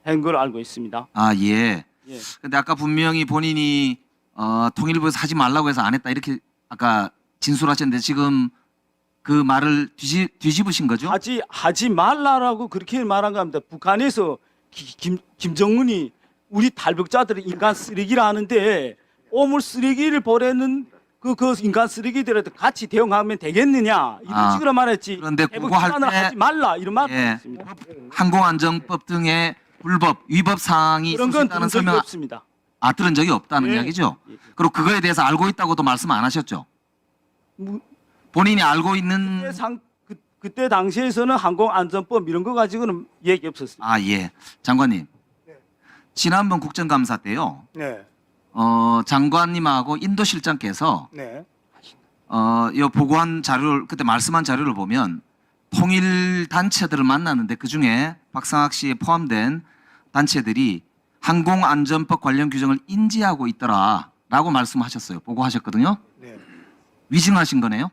[SPEAKER 2] 한 걸 알고 있습니다.
[SPEAKER 6] 아, 예.
[SPEAKER 2] 예.
[SPEAKER 6] 근데 아까 분명히 본인이 통일부에서 하지 말라고 해서 안 했다 이렇게 아까 진술하셨는데 지금 그 말을 뒤집으신 거죠?
[SPEAKER 2] 하지 말라라고 그렇게 말한 겁니다. 북한에서 김정은이 우리 탈북자들을 인간 쓰레기라 하는데 오물 쓰레기를 보내는 그 인간 쓰레기들한테 같이 대응하면 되겠느냐 이런 식으로 말했지.
[SPEAKER 6] 그런데
[SPEAKER 2] 대북
[SPEAKER 6] 그거 할
[SPEAKER 2] 비난을
[SPEAKER 6] 때
[SPEAKER 2] 하지 말라 이런 말을
[SPEAKER 6] 예,
[SPEAKER 2] 했습니다.
[SPEAKER 6] 항공안전법 등의 불법 위법 사항이
[SPEAKER 2] 그런 건
[SPEAKER 6] 있었다는
[SPEAKER 2] 들은 적이
[SPEAKER 6] 설명
[SPEAKER 2] 없습니다.
[SPEAKER 6] 들은 적이 없다는
[SPEAKER 2] 예.
[SPEAKER 6] 이야기죠.
[SPEAKER 2] 예.
[SPEAKER 6] 그리고 그거에 대해서 알고 있다고도 말씀 안 하셨죠.
[SPEAKER 2] 뭐,
[SPEAKER 6] 본인이 알고 있는
[SPEAKER 2] 그때 당시에서는 항공안전법 이런 거 가지고는 얘기 없었습니다.
[SPEAKER 6] 아, 예. 장관님. 지난번 국정감사 때요.
[SPEAKER 7] 네,
[SPEAKER 6] 장관님하고 인도실장께서
[SPEAKER 7] 네.
[SPEAKER 6] 이 보고한 자료를 그때 말씀한 자료를 보면 통일 단체들을 만났는데 그 중에 박상학 씨에 포함된 단체들이 항공안전법 관련 규정을 인지하고 있더라라고 말씀하셨어요. 보고하셨거든요.
[SPEAKER 7] 네.
[SPEAKER 6] 위증하신 거네요?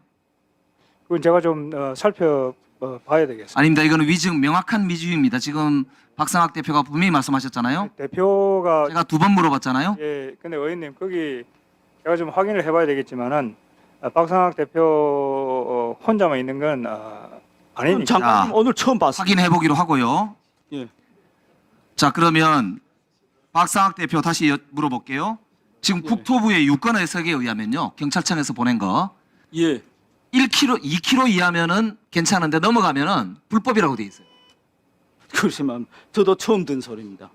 [SPEAKER 7] 그건 제가 좀 살펴봐야 되겠습니다.
[SPEAKER 6] 아닙니다. 이거는 위증, 명확한 위증입니다. 지금 박상학 대표가 분명히 말씀하셨잖아요.
[SPEAKER 7] 대표가
[SPEAKER 6] 제가 2번 물어봤잖아요.
[SPEAKER 7] 예, 근데 의원님 거기 제가 좀 확인을 해봐야 되겠지만은 박상학 대표 혼자만 있는 건 아니니까.
[SPEAKER 2] 장관님 오늘 처음 봤습니다.
[SPEAKER 6] 확인해 보기로 하고요.
[SPEAKER 2] 예.
[SPEAKER 6] 자, 그러면 박상학 대표 다시 물어볼게요. 지금
[SPEAKER 2] 예.
[SPEAKER 6] 국토부의 유권 해석에 의하면요. 경찰청에서 보낸 거
[SPEAKER 2] 예.
[SPEAKER 6] 1km, 2km 이하면은 괜찮은데 넘어가면은 불법이라고 돼 있어요.
[SPEAKER 2] 그렇지만 저도 처음 듣는 소리입니다.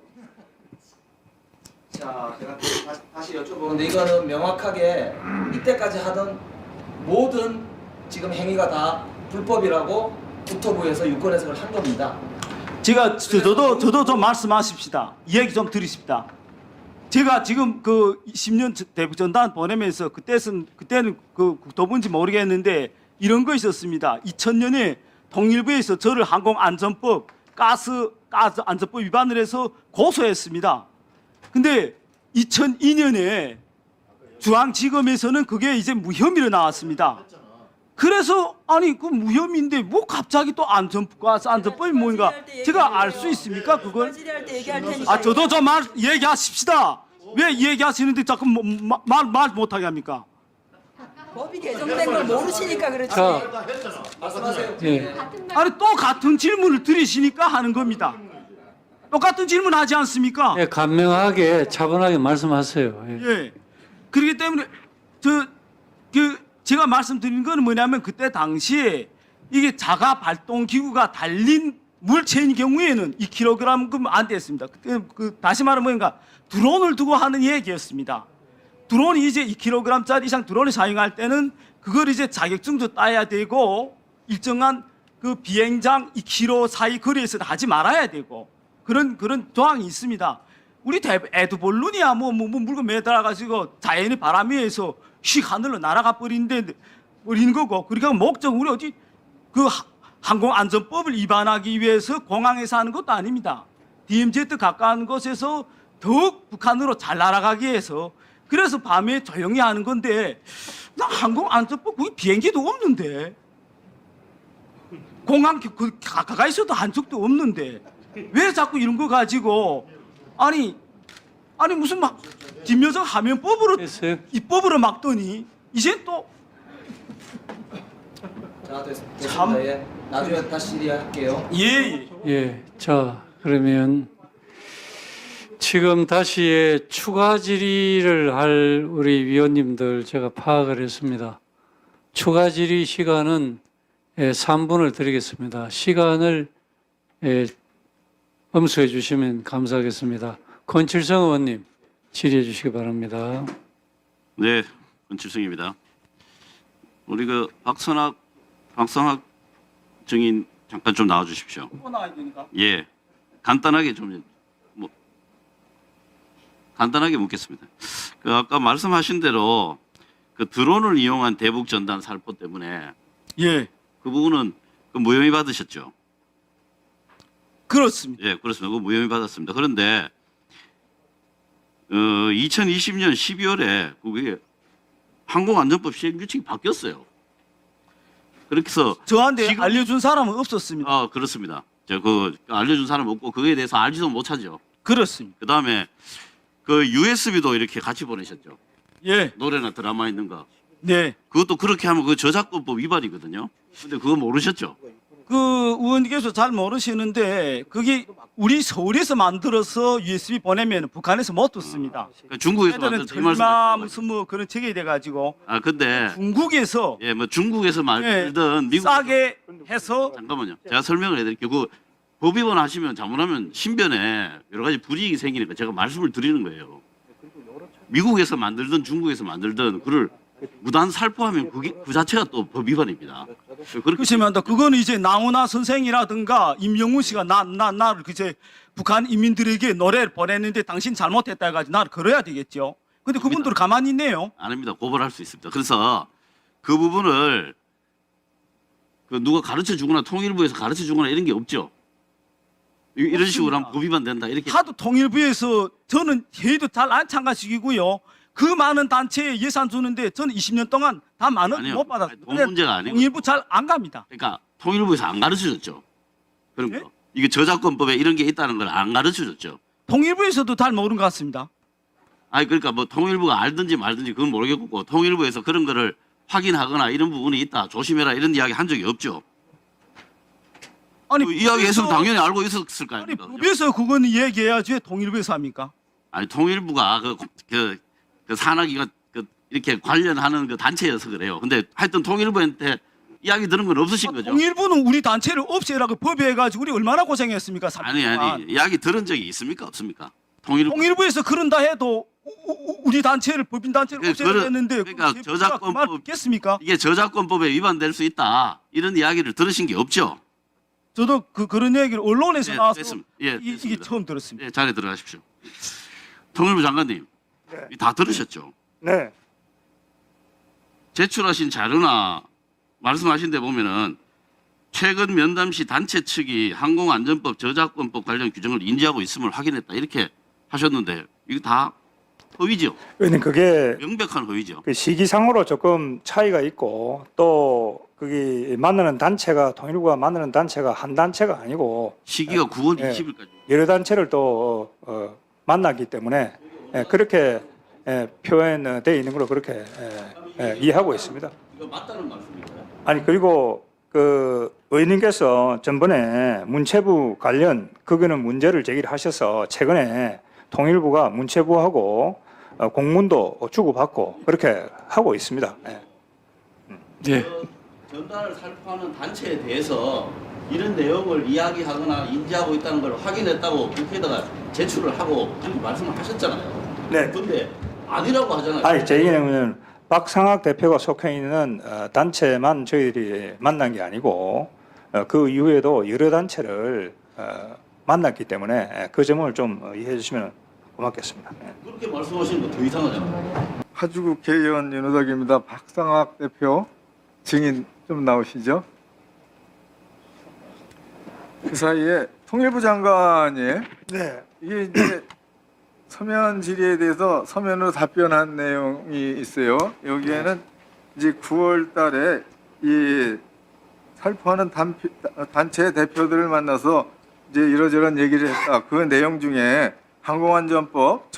[SPEAKER 6] 자, 제가 다시 여쭤보는데 이거는 명확하게 이때까지 하던 모든 지금 행위가 다 불법이라고 국토부에서 유권 해석을 한 겁니다.
[SPEAKER 2] 제가 저도 좀 말씀하십시다. 이야기 좀 들으십시다. 제가 지금 그 10년 대북 전단 보내면서 그때는 그 국토부인지 모르겠는데 이런 거 있었습니다. 2000년에 통일부에서 저를 항공안전법 가스 안전법 위반을 해서 고소했습니다. 근데 2002년에 중앙지검에서는 그게 이제 무혐의로 나왔습니다. 그래서 아니 그 무혐의인데 뭐 갑자기 또 안전법이 뭔가 제가 알 수 있습니까 그걸? 아 저도 좀 얘기하십시다. 왜 얘기하시는데 자꾸 말 못하게 합니까?
[SPEAKER 10] 법이 개정된 걸 모르시니까 그렇지.
[SPEAKER 3] 자,
[SPEAKER 6] 말씀하세요.
[SPEAKER 3] 예.
[SPEAKER 2] 아니 또 같은 질문을 들으시니까 하는 겁니다. 똑같은 질문 하지 않습니까?
[SPEAKER 3] 예, 간명하게 차분하게 말씀하세요. 예.
[SPEAKER 2] 예. 그렇기 때문에 제가 말씀드린 거는 뭐냐면 그때 당시에 이게 자가 발동 기구가 달린 물체인 경우에는 2kg 안 됐습니다. 그때 다시 말하면 뭔가 드론을 두고 하는 얘기였습니다. 드론이 이제 2kg짜리 이상 드론을 사용할 때는 그걸 이제 자격증도 따야 되고 일정한 그 비행장 2km 사이 거리에서는 하지 말아야 되고 그런 조항이 있습니다. 우리 에드볼룬이야 뭐 물건 매달아 가지고 자연의 바람 위에서 휙 하늘로 날아가 버리는 거고 그러니까 목적 우리 어디 그 항공안전법을 위반하기 위해서 공항에서 하는 것도 아닙니다. DMZ 가까운 곳에서 더욱 북한으로 잘 날아가기 위해서 그래서 밤에 조용히 하는 건데 나 항공안전법 거기 비행기도 없는데 공항 그 가까이서도 한 적도 없는데 왜 자꾸 이런 거 가지고 아니 무슨 막 김여정 하면법으로
[SPEAKER 3] 됐어요?
[SPEAKER 2] 입법으로 막더니 이제 또
[SPEAKER 6] 자,
[SPEAKER 2] 참.
[SPEAKER 6] 됐습니다. 예. 나중에 다시 질의할게요.
[SPEAKER 2] 예.
[SPEAKER 3] 예. 자, 그러면 지금 다시 추가 질의를 할 우리 위원님들 제가 파악을 했습니다. 추가 질의 시간은 3분을 드리겠습니다. 시간을 엄수해 주시면 감사하겠습니다. 권칠성 의원님 질의해 주시기 바랍니다.
[SPEAKER 11] 네, 권칠성입니다. 우리 그 박상학 증인 잠깐 좀 나와 주십시오.
[SPEAKER 2] 또 나와야 되니까.
[SPEAKER 11] 예, 간단하게 간단하게 묻겠습니다. 그 아까 말씀하신 대로 그 드론을 이용한 대북 전단 살포 때문에
[SPEAKER 2] 예.
[SPEAKER 11] 그 부분은 그 무혐의 받으셨죠?
[SPEAKER 2] 그렇습니다.
[SPEAKER 11] 예, 그렇습니다. 그 무혐의 받았습니다. 그런데 2020년 12월에 그게 항공안전법 시행 규칙이 바뀌었어요. 그렇게 해서
[SPEAKER 2] 저한테
[SPEAKER 11] 지금-
[SPEAKER 2] 알려준 사람은 없었습니다.
[SPEAKER 11] 아 그렇습니다. 제가 그 알려준 사람 없고 그거에 대해서 알지도 못하죠.
[SPEAKER 2] 그렇습니다.
[SPEAKER 11] 그 다음에 그 USB도 이렇게 같이 보내셨죠.
[SPEAKER 2] 예.
[SPEAKER 11] 노래나 드라마 있는 거.
[SPEAKER 2] 네.
[SPEAKER 11] 그것도 그렇게 하면 그 저작권법 위반이거든요. 근데 그거 모르셨죠?
[SPEAKER 2] 그 의원님께서 잘 모르시는데 그게 우리 서울에서 만들어서 USB 보내면 북한에서 못 듣습니다.
[SPEAKER 11] 그러니까 중국에서
[SPEAKER 2] 애들은
[SPEAKER 11] 만든 이 말씀.
[SPEAKER 2] 설마 무슨 뭐 그런 책이 돼가지고
[SPEAKER 11] 아 근데
[SPEAKER 2] 중국에서
[SPEAKER 11] 예 뭐 중국에서 만들던 미국
[SPEAKER 2] 싸게 해서
[SPEAKER 11] 잠깐만요. 제가 설명을 해드릴게요. 그 법 위반하시면 잘못하면 신변에 여러 가지 불이익이 생기니까 제가 말씀을 드리는 거예요. 미국에서 만들든 중국에서 만들든 그를 무단 살포하면 그게 그 자체가 또 법 위반입니다. 그렇게
[SPEAKER 2] 그렇지만 그거는 이제 나훈아 선생이라든가 임영웅 씨가 나를 그제 북한 인민들에게 노래를 보냈는데 당신 잘못했다 해가지고 나를 걸어야 되겠죠. 근데 그분들은 가만히 있네요.
[SPEAKER 11] 아닙니다. 고발할 수 있습니다. 그래서 그 부분을 그 누가 가르쳐 주거나 통일부에서 가르쳐 주거나 이런 게 없죠. 이런 식으로 하면 법 위반 된다 이렇게.
[SPEAKER 2] 하도 통일부에서 저는 회의도 잘 안 참가시키고요. 그 많은 단체에 예산 주는데 저는 20년 동안 다 많은
[SPEAKER 11] 아니요.
[SPEAKER 2] 못 받았어요.
[SPEAKER 11] 돈 문제가 아니고.
[SPEAKER 2] 통일부 잘 안 갑니다.
[SPEAKER 11] 그러니까 통일부에서 안 가르쳐 줬죠. 그런
[SPEAKER 2] 예?
[SPEAKER 11] 거. 이게 저작권법에 이런 게 있다는 걸 안 가르쳐 줬죠.
[SPEAKER 2] 통일부에서도 잘 모르는 것 같습니다.
[SPEAKER 11] 아니 그러니까 뭐 통일부가 알든지 말든지 그건 모르겠고 통일부에서 그런 거를 확인하거나 이런 부분이 있다 조심해라 이런 이야기 한 적이 없죠.
[SPEAKER 2] 아니
[SPEAKER 11] 그 이야기 했으면
[SPEAKER 2] 법에서-
[SPEAKER 11] 당연히 알고 있었을 거
[SPEAKER 2] 아니
[SPEAKER 11] 아닙니까?
[SPEAKER 2] 법에서 그건 얘기해야지 왜 통일부에서 합니까?
[SPEAKER 11] 아니 통일부가 그 산하기가 이렇게 관련하는 그 단체여서 그래요. 근데 하여튼 통일부한테 이야기 들은 건 없으신 거죠?
[SPEAKER 2] 통일부는 우리 단체를 없애라고 법에해가지고 우리 얼마나 고생했습니까? 3년
[SPEAKER 11] 아니
[SPEAKER 2] 동안.
[SPEAKER 11] 이야기 들은 적이 있습니까 없습니까?
[SPEAKER 2] 통일부에서 그런다 해도 우리 단체를 법인 단체를
[SPEAKER 11] 그-
[SPEAKER 2] 없애야
[SPEAKER 11] 그런-
[SPEAKER 2] 되는데
[SPEAKER 11] 그러니까
[SPEAKER 2] 그
[SPEAKER 11] 저작권법-
[SPEAKER 2] 말 듣겠습니까?
[SPEAKER 11] 이게 저작권법에 위반될 수 있다 이런 이야기를 들으신 게 없죠?
[SPEAKER 2] 저도 그런 얘기를 언론에서
[SPEAKER 11] 예,
[SPEAKER 2] 나와서
[SPEAKER 11] 됐습니다. 예,
[SPEAKER 2] 이게
[SPEAKER 11] 됐습니다.
[SPEAKER 2] 처음 들었습니다.
[SPEAKER 11] 예, 자리에 들어가십시오. 통일부 장관님
[SPEAKER 7] 네.
[SPEAKER 11] 다 들으셨죠?
[SPEAKER 7] 네.
[SPEAKER 11] 제출하신 자료나 말씀하신 데 보면은 최근 면담 시 단체 측이 항공안전법 저작권법 관련 규정을 인지하고 있음을 확인했다 이렇게 하셨는데 이거 다 허위죠.
[SPEAKER 7] 의원님 그게
[SPEAKER 11] 명백한 허위죠.
[SPEAKER 7] 그 시기상으로 조금 차이가 있고 또 거기 만나는 단체가 통일부가 만나는 단체가 한 단체가 아니고
[SPEAKER 11] 시기가 9월
[SPEAKER 7] 예.
[SPEAKER 11] 20일까지.
[SPEAKER 7] 여러 단체를 또 만나기 때문에 그렇게 표현되어 있는 걸로 그렇게 이해하고 있습니다.
[SPEAKER 11] 이거 맞다는 말씀인가요?
[SPEAKER 7] 아니 그리고 그 의원님께서 전번에 문체부 관련 그거는 문제를 제기를 하셔서 최근에 통일부가 문체부하고 공문도 주고받고 그렇게 하고 있습니다.
[SPEAKER 2] 네.
[SPEAKER 11] 전단을 살포하는 단체에 대해서 이런 내용을 이야기하거나 인지하고 있다는 걸 확인했다고 국회에다가 제출을 하고 이렇게 말씀을 하셨잖아요.
[SPEAKER 7] 네.
[SPEAKER 11] 근데 아니라고 하잖아요.
[SPEAKER 7] 아니 제 얘기는 박상학 대표가 속해 있는 단체만 저희들이 만난 게 아니고 그 이후에도 여러 단체를 만났기 때문에 그 점을 좀 이해해 주시면 고맙겠습니다.
[SPEAKER 11] 그렇게 말씀하시는 거 더 이상하잖아요.
[SPEAKER 1] 하주국 개의원 윤호덕입니다. 박상학 대표 증인 좀 나오시죠? 그 사이에 통일부 장관이
[SPEAKER 7] 네.
[SPEAKER 1] 이게 이제 서면 질의에 대해서 서면으로 답변한 내용이 있어요. 여기에는 이제 9월 달에 이 살포하는 단체 대표들을 만나서 이제 이러저런 얘기를 했다. 그 내용 중에 항공안전법,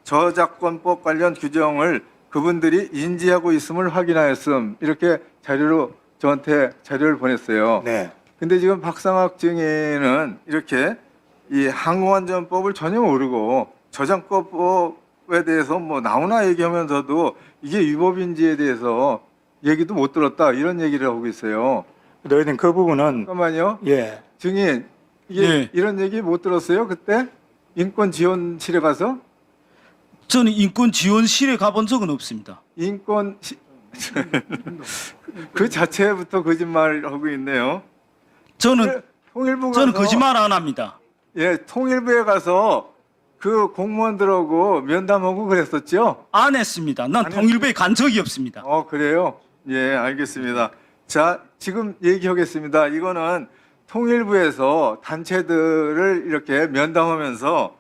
[SPEAKER 1] 저작권법 관련 규정을 그분들이 인지하고 있음을 확인하였음. 이렇게 자료로 저한테 자료를 보냈어요.
[SPEAKER 7] 네.
[SPEAKER 1] 근데 지금 박상학 증인은 이렇게 이 항공안전법을 전혀 모르고 저작권법에 대해서 뭐 나오나 얘기하면서도 이게 위법인지에 대해서 얘기도 못 들었다 이런 얘기를 하고 있어요.
[SPEAKER 7] 너희는 그 부분은
[SPEAKER 1] 잠깐만요.
[SPEAKER 7] 예.
[SPEAKER 1] 증인 이게
[SPEAKER 2] 네.
[SPEAKER 1] 이런 얘기 못 들었어요? 그때 인권지원실에 가서
[SPEAKER 2] 저는 인권지원실에 가본 적은 없습니다.
[SPEAKER 1] 그 자체부터 거짓말하고 있네요.
[SPEAKER 2] 저는
[SPEAKER 1] 통일부가
[SPEAKER 2] 거짓말 안 합니다.
[SPEAKER 1] 예, 통일부에 가서 그 공무원들하고 면담하고 그랬었죠?
[SPEAKER 2] 안 했습니다. 난
[SPEAKER 1] 안
[SPEAKER 2] 통일부에 간 적이 없습니다.
[SPEAKER 1] 그래요? 예, 알겠습니다. 자, 지금 얘기하겠습니다. 이거는 통일부에서 단체들을 이렇게 면담하면서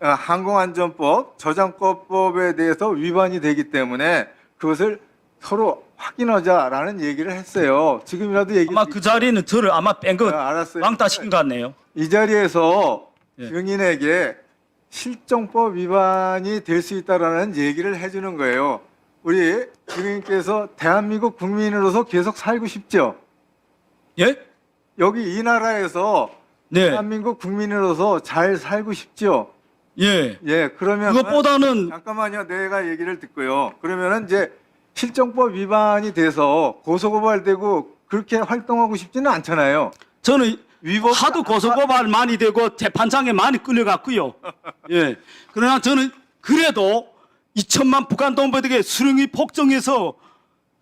[SPEAKER 1] 항공안전법, 저작권법에 대해서 위반이 되기 때문에 그것을 서로 확인하자라는 얘기를 했어요. 지금이라도 얘기.
[SPEAKER 2] 아마 그 자리에는 저를 아마 뺀 거
[SPEAKER 1] 알았어요.
[SPEAKER 2] 왕따 시킨 것 같네요.
[SPEAKER 1] 이 자리에서
[SPEAKER 2] 예.
[SPEAKER 1] 증인에게 실정법 위반이 될 수 있다라는 얘기를 해주는 거예요. 우리 증인께서 대한민국 국민으로서 계속 살고 싶죠?
[SPEAKER 2] 예?
[SPEAKER 1] 여기 이 나라에서
[SPEAKER 2] 네.
[SPEAKER 1] 대한민국 국민으로서 잘 살고 싶죠?
[SPEAKER 2] 예.
[SPEAKER 1] 예, 그러면
[SPEAKER 2] 그것보다는
[SPEAKER 1] 잠깐만요. 내가 얘기를 듣고요. 그러면은 이제 실정법 위반이 돼서 고소고발되고 그렇게 활동하고 싶지는 않잖아요.
[SPEAKER 2] 저는
[SPEAKER 1] 위법
[SPEAKER 2] 하도 고소고발 많이 되고 재판장에 많이 끌려갔고요. 예. 그러나 저는 그래도 2천만 북한 동포들에게 수령이 폭정해서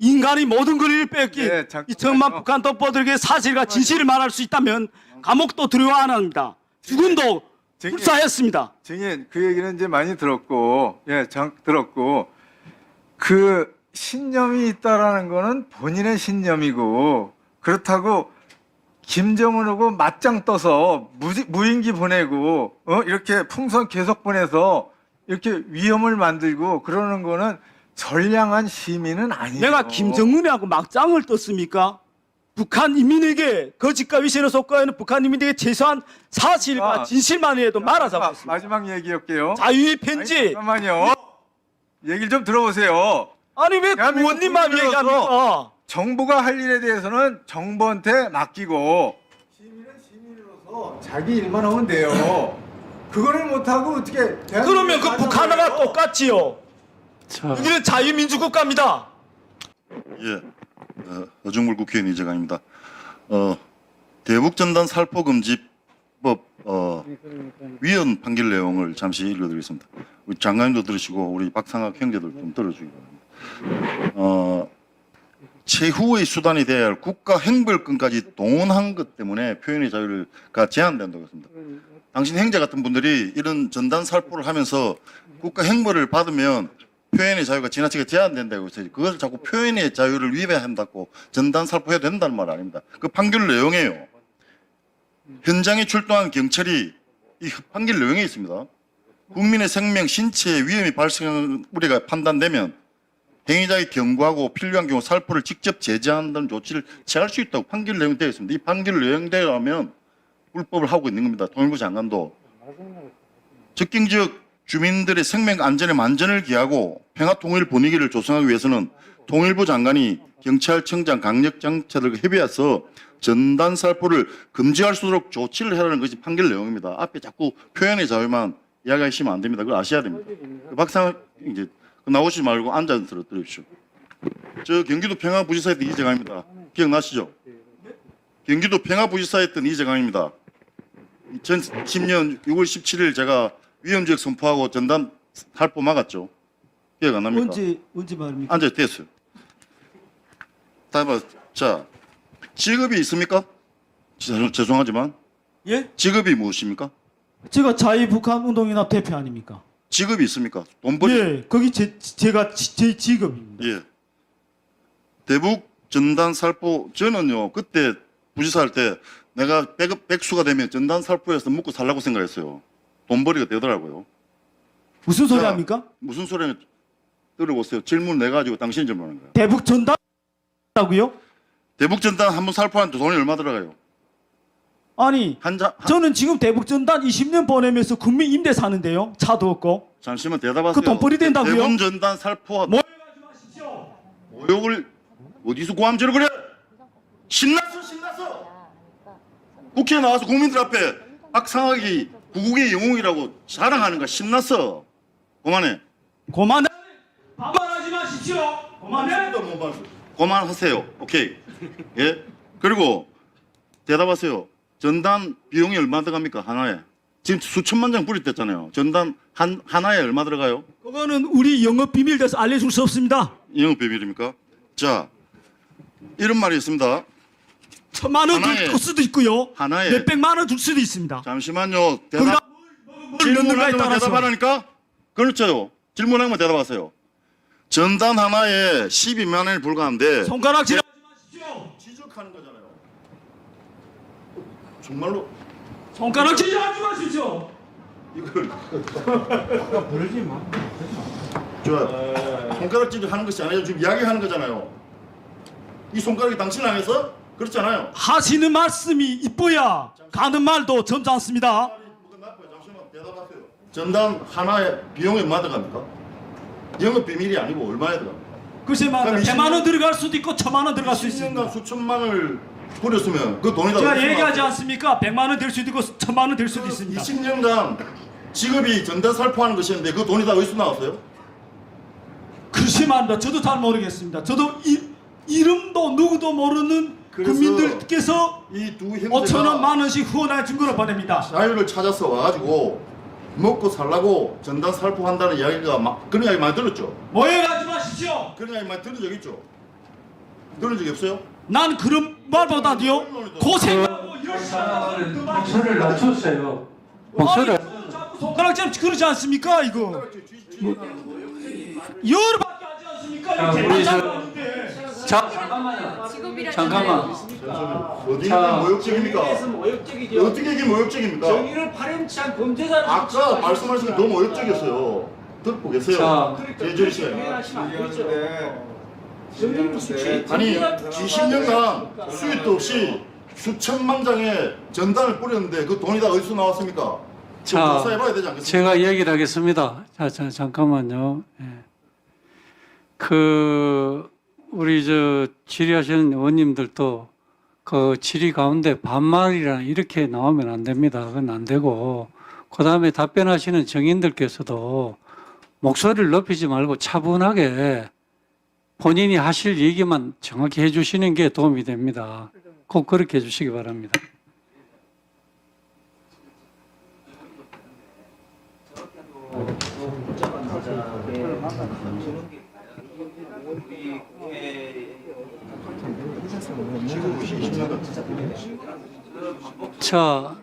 [SPEAKER 2] 인간이 모든 권리를 뺏기
[SPEAKER 1] 예, 잠깐만요.
[SPEAKER 2] 2천만 북한 동포들에게 사실과 진실을 말할 수 있다면 감옥도 두려워 안 합니다. 죽음도
[SPEAKER 1] 증인.
[SPEAKER 2] 불사했습니다.
[SPEAKER 1] 증인 그 얘기는 이제 많이 들었고 들었고 신념이 있다라는 거는 본인의 신념이고, 그렇다고 김정은하고 맞짱 떠서 무인기 보내고 이렇게 풍선 계속 보내서 이렇게 위험을 만들고 그러는 거는 선량한 시민은 아니죠.
[SPEAKER 2] 내가 김정은하고 막장을 떴습니까? 북한 인민에게 거짓과 위선을 촉구하는 북한 인민에게 최소한 사실과 진실만이라도 말하자고 했습니다.
[SPEAKER 1] 마지막 얘기할게요.
[SPEAKER 2] 자유의 편지.
[SPEAKER 1] 아니, 잠깐만요. 얘기를 좀 들어보세요.
[SPEAKER 2] 아니 왜
[SPEAKER 1] 대한민국
[SPEAKER 2] 의원님만
[SPEAKER 1] 국민으로서
[SPEAKER 2] 얘기합니까?
[SPEAKER 1] 정부가 할 일에 대해서는 정부한테 맡기고 시민은 시민으로서 자기 일만 하면 돼요. 그거를 못하고 어떻게
[SPEAKER 2] 그러면 그 북한과 똑같지요.
[SPEAKER 3] 자,
[SPEAKER 2] 여기는 자유민주국가입니다.
[SPEAKER 5] 예, 어중물 국회의원 이재강입니다. 대북전단 살포금지법 위헌 판결 내용을 잠시 읽어드리겠습니다. 우리 장관님도 들으시고 우리 박상학 형제들 좀 들어주기 바랍니다. 최후의 수단이 되어야 할 국가 행벌권까지 동원한 것 때문에 표현의 자유가 제한된다고 했습니다. 당신 행자 같은 분들이 이런 전단 살포를 하면서 국가 행벌을 받으면 표현의 자유가 지나치게 제한된다고 해서 그걸 자꾸 표현의 자유를 위배한다고 전단 살포해도 된다는 말 아닙니다. 그 판결 내용이에요. 현장에 출동한 경찰이 이 판결 내용에 있습니다. 국민의 생명, 신체에 위험이 발생하는 우리가 판단되면 행위자의 경고하고 필요한 경우 살포를 직접 제재한다는 조치를 취할 수 있다고 판결 내용이 되어 있습니다. 이 판결 내용대로라면 불법을 하고 있는 겁니다. 통일부 장관도. 접경 지역 주민들의 생명 안전에 만전을 기하고 평화 통일 분위기를 조성하기 위해서는 통일부 장관이 경찰청장 강력장차들과 협의해서 전단 살포를 금지할 수 있도록 조치를 해라는 것이 판결 내용입니다. 앞에 자꾸 표현의 자유만 이야기하시면 안 됩니다. 그걸 아셔야 됩니다. 박상 이제 나오시지 말고 앉아서 들으십시오. 저 경기도 평화부지사였던 이재강입니다. 기억나시죠? 경기도 평화부지사였던 이재강입니다. 2010년 6월 17일 제가 위험지역 선포하고 전단 살포 막았죠. 기억 안 납니까?
[SPEAKER 2] 언제 말입니까?
[SPEAKER 5] 앉아 됐어요. 다음 자 직업이 있습니까? 죄송하지만
[SPEAKER 2] 예?
[SPEAKER 5] 직업이 무엇입니까?
[SPEAKER 2] 제가 자유북한운동연합 대표 아닙니까?
[SPEAKER 5] 직업이 있습니까? 돈벌이.
[SPEAKER 2] 예, 거기 제가 제 직업입니다.
[SPEAKER 5] 예. 대북 전단 살포 저는요 그때 부지사 할 때 내가 백수가 되면 전단 살포해서 먹고 살라고 생각했어요. 돈벌이가 되더라고요.
[SPEAKER 2] 무슨 소리
[SPEAKER 5] 자,
[SPEAKER 2] 합니까?
[SPEAKER 5] 무슨 소리는 들어보세요. 질문 내가지고 당신이 질문하는 거예요.
[SPEAKER 2] 대북 전단하고요?
[SPEAKER 5] 대북 전단 한 번 살포하는데 돈이 얼마 들어가요?
[SPEAKER 2] 아니, 저는 지금 대북 전단 20년 보내면서 국민 임대 사는데요. 차도 없고.
[SPEAKER 5] 잠시만 대답하세요.
[SPEAKER 2] 그 돈벌이 된다고요?
[SPEAKER 5] 대북 전단 살포
[SPEAKER 2] 모욕하지 마십시오.
[SPEAKER 5] 모욕을 어디서 고함질을 그래? 신났어. 국회에 나와서 국민들 앞에 박상학이 구국의 영웅이라고 자랑하는 거 신났어. 그만해.
[SPEAKER 2] 반말하지 마십시오.
[SPEAKER 5] 그만하세요. 오케이. 예. 그리고 대답하세요. 전단 비용이 얼마 들어갑니까? 하나에. 지금 수천만 장 뿌리댔잖아요. 전단 하나에 얼마 들어가요?
[SPEAKER 2] 그거는 우리 영업 비밀 돼서 알려줄 수 없습니다.
[SPEAKER 5] 영업 비밀입니까? 자, 이런 말이 있습니다.
[SPEAKER 2] 1,000만 원 줄 수도 있고요.
[SPEAKER 5] 하나에
[SPEAKER 2] 몇백만 원 줄 수도 있습니다.
[SPEAKER 5] 잠시만요.
[SPEAKER 2] 거기다 뭘 넣는가에
[SPEAKER 5] 질문하면
[SPEAKER 2] 따라서.
[SPEAKER 5] 대답하라니까? 그렇죠. 질문하면 대답하세요. 전단 하나에 12만 원이 불과한데
[SPEAKER 2] 손가락 지나지 마십시오.
[SPEAKER 5] 지적하는 거잖아요. 정말로
[SPEAKER 2] 손가락 지나지 마십시오.
[SPEAKER 5] 이걸 좋아. 손가락질을 하는 것이 아니라 지금 이야기하는 거잖아요. 이 손가락이 당신 향해서 그렇잖아요.
[SPEAKER 2] 하시는 말씀이 이뻐야 가는 말도 점잖습니다.
[SPEAKER 5] 잠시만 대답하세요. 전단 하나에 비용이 얼마 들어갑니까? 영업 비밀이 아니고 얼마에 들어갑니까?
[SPEAKER 2] 글쎄 말이야.
[SPEAKER 5] 20년
[SPEAKER 2] 100만 원 들어갈 수도 있고 1,000만 원 들어갈 수
[SPEAKER 5] 10년간
[SPEAKER 2] 있습니다.
[SPEAKER 5] 수천만 원을 뿌렸으면 그 돈이 다
[SPEAKER 2] 제가
[SPEAKER 5] 어디서
[SPEAKER 2] 얘기하지
[SPEAKER 5] 나왔어요?
[SPEAKER 2] 않습니까? 100만 원 될 수도 있고 1,000만 원 될 수도 있습니다.
[SPEAKER 5] 20년간 직업이 전단 살포하는 것이었는데 그 돈이 다 어디서 나왔어요?
[SPEAKER 2] 글쎄 말입니다. 저도 잘 모르겠습니다. 저도 이름도 누구도 모르는
[SPEAKER 5] 그래서
[SPEAKER 2] 국민들께서
[SPEAKER 5] 이 두
[SPEAKER 2] 5,000원,
[SPEAKER 5] 형제가
[SPEAKER 2] 10,000원씩 후원해 준 거로 보냅니다.
[SPEAKER 5] 자유를 찾아서 와가지고 먹고 살라고 전단 살포한다는 이야기가 그런 이야기 많이 들었죠?
[SPEAKER 2] 모욕하지 마십시오.
[SPEAKER 5] 그런 이야기 많이 들은 적 있죠? 들은 적이 없어요?
[SPEAKER 2] 난 그런 말보다도요. 고생하고 이런 사람을
[SPEAKER 3] 목소리를 낮추세요. 목소리를
[SPEAKER 2] 손가락질 그러지 않습니까 이거? 열받게 하지 않습니까?
[SPEAKER 3] 자, 우리 자, 잠깐만.
[SPEAKER 5] 어디
[SPEAKER 3] 자,
[SPEAKER 5] 모욕적입니까? 어떻게 이게 모욕적입니까?
[SPEAKER 2] 정의를 파렴치한 범죄자를
[SPEAKER 5] 아까 말씀하신 게 너무 모욕적이었어요. 듣고 계세요.
[SPEAKER 3] 자,
[SPEAKER 5] 제주리 씨. 아니 20년간 수입도 없이 수천만 장의 전단을 뿌렸는데 그 돈이 다 어디서 나왔습니까?
[SPEAKER 3] 자,
[SPEAKER 5] 조사해봐야 되지 않겠습니까?
[SPEAKER 3] 제가 얘기를 하겠습니다. 자, 잠깐만요. 예. 그 우리 저 질의하시는 의원님들도 그 질의 가운데 반말이라 이렇게 나오면 안 됩니다. 그건 안 되고, 그 다음에 답변하시는 정인들께서도 목소리를 높이지 말고 차분하게 본인이 하실 얘기만 정확히 해주시는 게 도움이 됩니다. 꼭 그렇게 해주시기 바랍니다. 자,